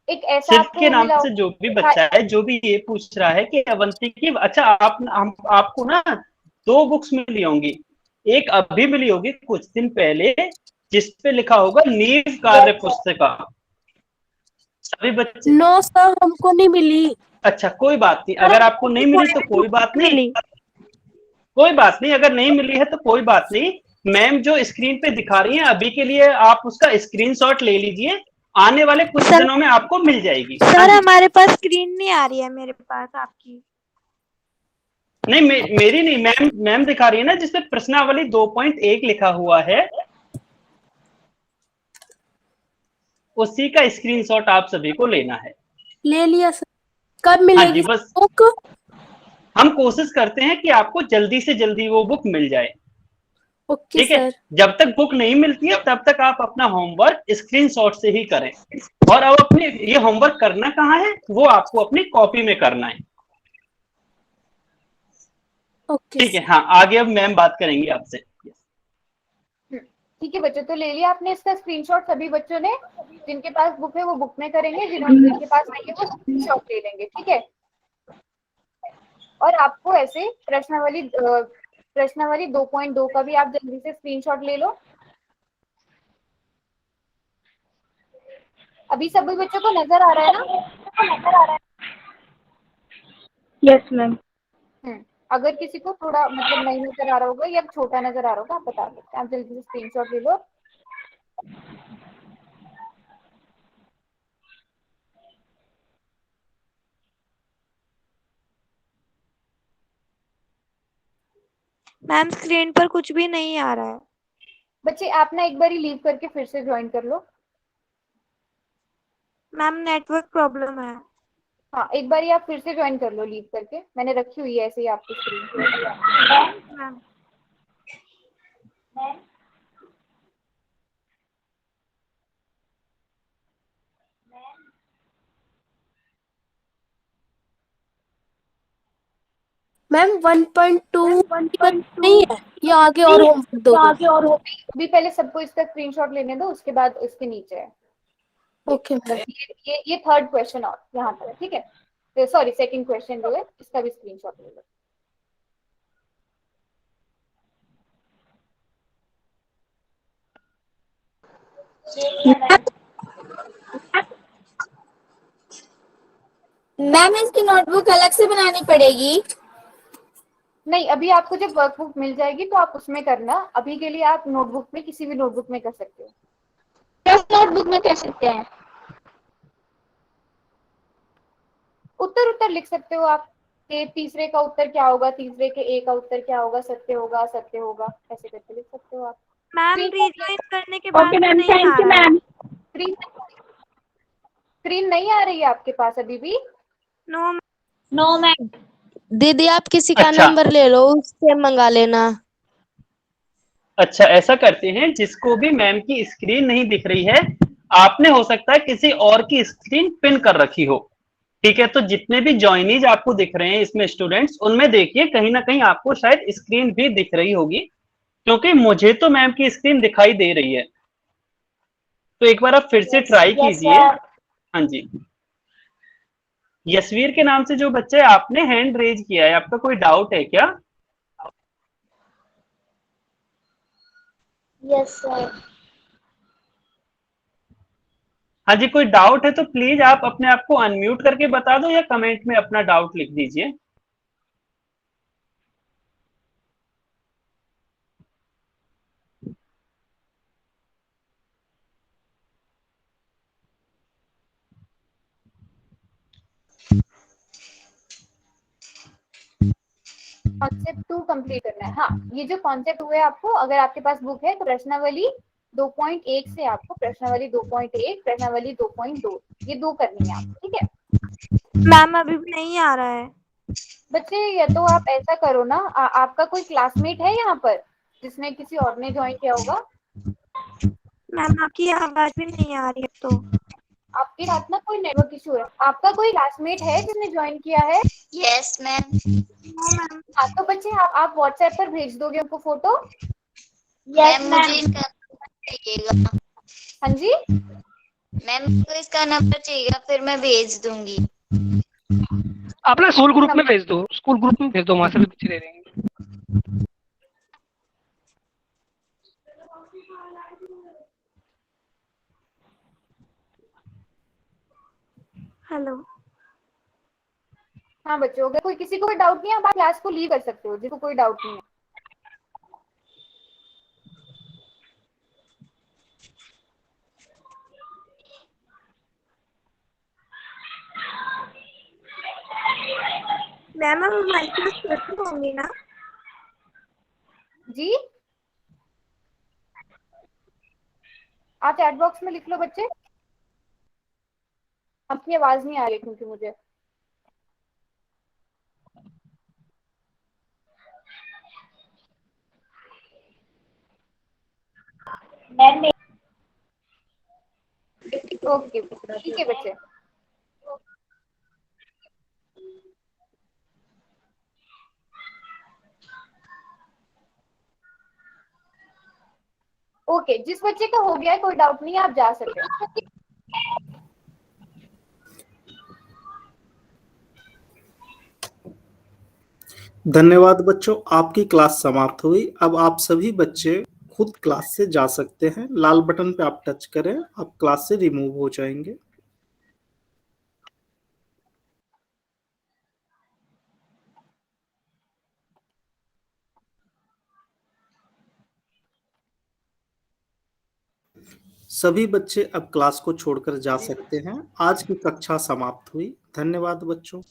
एक ऐसा सिर्फ आपको के नाम मिला से जो भी बच्चा है, जो भी ये पूछ रहा है कि अवंती की, अच्छा आपको ना 2 बुक्स मिली होंगी। एक अभी मिली होगी कुछ दिन पहले, जिसपे लिखा होगा नीव कार्य पुस्तिका। सभी बच्चे, नो सर, हमको नहीं मिली। अच्छा कोई बात नहीं, अगर आपको नहीं मिली तो कोई बात नहीं, कोई बात नहीं, अगर नहीं मिली है तो कोई बात नहीं। मैम जो स्क्रीन पे दिखा रही हैं अभी के लिए, आप उसका स्क्रीनशॉट ले लीजिए, आने वाले कुछ दिनों में आपको मिल जाएगी। हाँ सर जी। हमारे पास स्क्रीन नहीं आ रही है, मेरे पास आपकी। नहीं, मेरी नहीं, मैम दिखा रही है ना, जिसपे प्रश्नावली 2.1 लिखा हुआ है, उसी का स्क्रीनशॉट आप सभी को लेना है। ले लिया सर। कब हाँ जी, मिलेगी बस बुक? हम कोशिश करते हैं कि आपको जल्दी से जल्दी वो बुक मिल जाए। ओके ठीक है, सर। जब तक बुक नहीं मिलती है तब तक आप अपना होमवर्क स्क्रीनशॉट से ही करें। और अब अपने ये होमवर्क करना कहाँ है, वो आपको अपनी कॉपी में करना है। ओके ठीक है, सर। हाँ, आगे अब मैम बात करेंगी आपसे। ठीक है बच्चों, तो ले लिया आपने इसका स्क्रीनशॉट सभी बच्चों ने? जिनके पास बुक है वो बुक में करेंगे, जिनके पास नहीं है वो स्क्रीनशॉट ले लेंगे। ठीक है, और आपको ऐसे प्रश्नावली 2.2 का भी आप जल्दी से स्क्रीनशॉट ले लो। अभी सभी बच्चों को नजर आ रहा है ना? Yes ma'am. अगर किसी को थोड़ा मतलब नहीं नजर आ रहा होगा या छोटा नजर आ रहा होगा, आप बता सकते हैं। आप जल्दी से स्क्रीनशॉट ले लो। मैम स्क्रीन पर कुछ भी नहीं आ रहा है। बच्चे आप ना एक बार लीव करके फिर से ज्वाइन कर लो। मैम नेटवर्क प्रॉब्लम है। हाँ, एक बार आप फिर से ज्वाइन कर लो लीव करके। मैंने रखी हुई है ऐसे ही आपकी स्क्रीन। मैम मैम 1.2 नहीं है, ये आगे और होमवर्क दो। अभी पहले सबको इसका स्क्रीनशॉट लेने दो, उसके बाद इसके नीचे है। Okay ma'am. ये थर्ड क्वेश्चन और यहाँ पर है। ठीक है, सॉरी सेकंड क्वेश्चन जो है इसका भी स्क्रीनशॉट ले लो। मैम इसकी नोटबुक अलग से बनानी पड़ेगी? नहीं, अभी आपको जब वर्कबुक मिल जाएगी तो आप उसमें करना। अभी के लिए आप नोटबुक में, किसी भी नोटबुक में कर सकते हो। किस नोटबुक में कर सकते हैं? उत्तर लिख सकते हो आप कि तीसरे का उत्तर क्या होगा, तीसरे के ए का उत्तर क्या होगा, सत्य होगा, सत्य होगा, ऐसे करके लिख सकते हो आप। मैम रिज्वाइन करने के बाद ओके भी मैम, नहीं आ थैंक यू रहा है। मैम। स्क्रीन नहीं आ रही है आपके पास अभी भी? No ma'am. दीदी आप किसी का अच्छा, नंबर ले लो, उससे मंगा लेना। अच्छा ऐसा करते हैं, जिसको भी मैम की स्क्रीन नहीं दिख रही है, आपने हो सकता है किसी और की स्क्रीन पिन कर रखी हो। ठीक है, तो जितने भी जॉइनीज आपको दिख रहे हैं इसमें स्टूडेंट्स, उनमें देखिए कहीं ना कहीं आपको शायद स्क्रीन भी दिख रही होगी, क्योंकि मुझे तो मैम की स्क्रीन दिखाई दे रही है। तो एक बार आप फिर से ट्राई कीजिए। हाँ जी, यशवीर के नाम से जो बच्चा है, आपने हैंड रेज किया है, आपका कोई डाउट है क्या? Yes sir. हाँ जी, कोई डाउट है तो प्लीज आप अपने आप को अनम्यूट करके बता दो, या कमेंट में अपना डाउट लिख दीजिए। कॉन्सेप्ट 2 कंप्लीट करना है। हाँ, ये जो कॉन्सेप्ट 2 है आपको, अगर आपके पास बुक है तो प्रश्नावली 2.1 से आपको प्रश्नावली 2.1, प्रश्नावली 2.2 ये 2 करनी है आपको। ठीक है मैम अभी भी नहीं आ रहा है। बच्चे, या तो आप ऐसा करो ना, आपका कोई क्लासमेट है यहाँ पर जिसने किसी और ने ज्वाइन किया होगा? मैम आपकी आवाज भी नहीं आ रही है तो। आपके साथ ना कोई नेटवर्क इशू है। आपका कोई क्लासमेट है जिसने ज्वाइन किया है? Yes ma'am. हाँ तो बच्चे आप व्हाट्सएप पर भेज दोगे उनको फोटो? मैम मुझे इनका नंबर चाहिएगा। हाँ जी, मैम को इसका नंबर चाहिएगा, फिर मैं भेज दूंगी। आप ना स्कूल ग्रुप में भेज दो, स्कूल ग्रुप में भेज दो, वहां से भी बच्चे ले लेंगे। हेलो। हाँ बच्चों, अगर कोई किसी को कोई डाउट नहीं है, आप क्लास को लीव कर सकते हो, जिसको कोई डाउट नहीं है। मैम अब हमारी क्लास खत्म होंगी ना? जी, आप चैट बॉक्स में लिख लो बच्चे। आपकी आवाज नहीं आ रही क्योंकि मुझे। ओके, ठीक है बच्चे। ओके, जिस बच्चे का हो गया है, कोई डाउट नहीं है, आप जा सकते हैं। धन्यवाद बच्चों, आपकी क्लास समाप्त हुई। अब आप सभी बच्चे खुद क्लास से जा सकते हैं। लाल बटन पे आप टच करें, आप क्लास से रिमूव हो जाएंगे। सभी बच्चे अब क्लास को छोड़कर जा सकते हैं। आज की कक्षा समाप्त हुई। धन्यवाद बच्चों।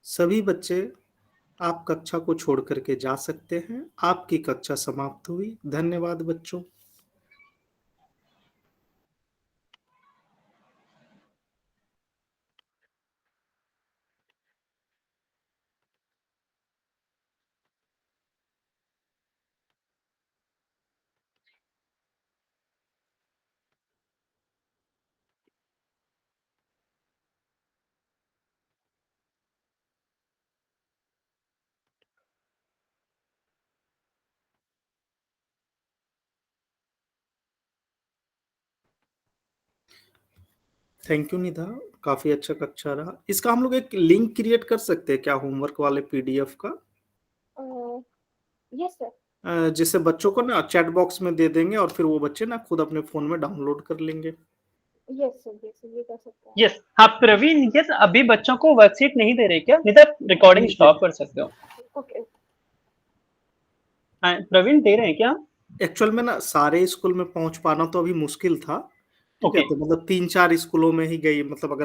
सभी बच्चे आप कक्षा को छोड़ करके जा सकते हैं। आपकी कक्षा समाप्त हुई। धन्यवाद बच्चों। थैंक यू निधा, काफी अच्छा कक्षा रहा। इसका हम लोग एक लिंक क्रिएट कर सकते हैं क्या, होमवर्क वाले पीडीएफ का? Yes sir. जिसे बच्चों को ना चैट बॉक्स में दे देंगे और फिर वो बच्चे ना खुद अपने फोन में डाउनलोड कर लेंगे। यस सर, ये कर सकते हैं। यस हाँ प्रवीण, यस अभी बच्चों को वर्कशीट नहीं दे रहे क्या? नहीं तो रिकॉर्डिंग स्टॉप कर सकते हो। ओके। हाँ प्रवीण, दे रहे हैं क्या? एक्चुअल में ना सारे स्कूल में पहुंच पाना तो अभी मुश्किल था। ठीक है, ओके। तो मतलब 3-4 स्कूलों में ही गई, मतलब अगर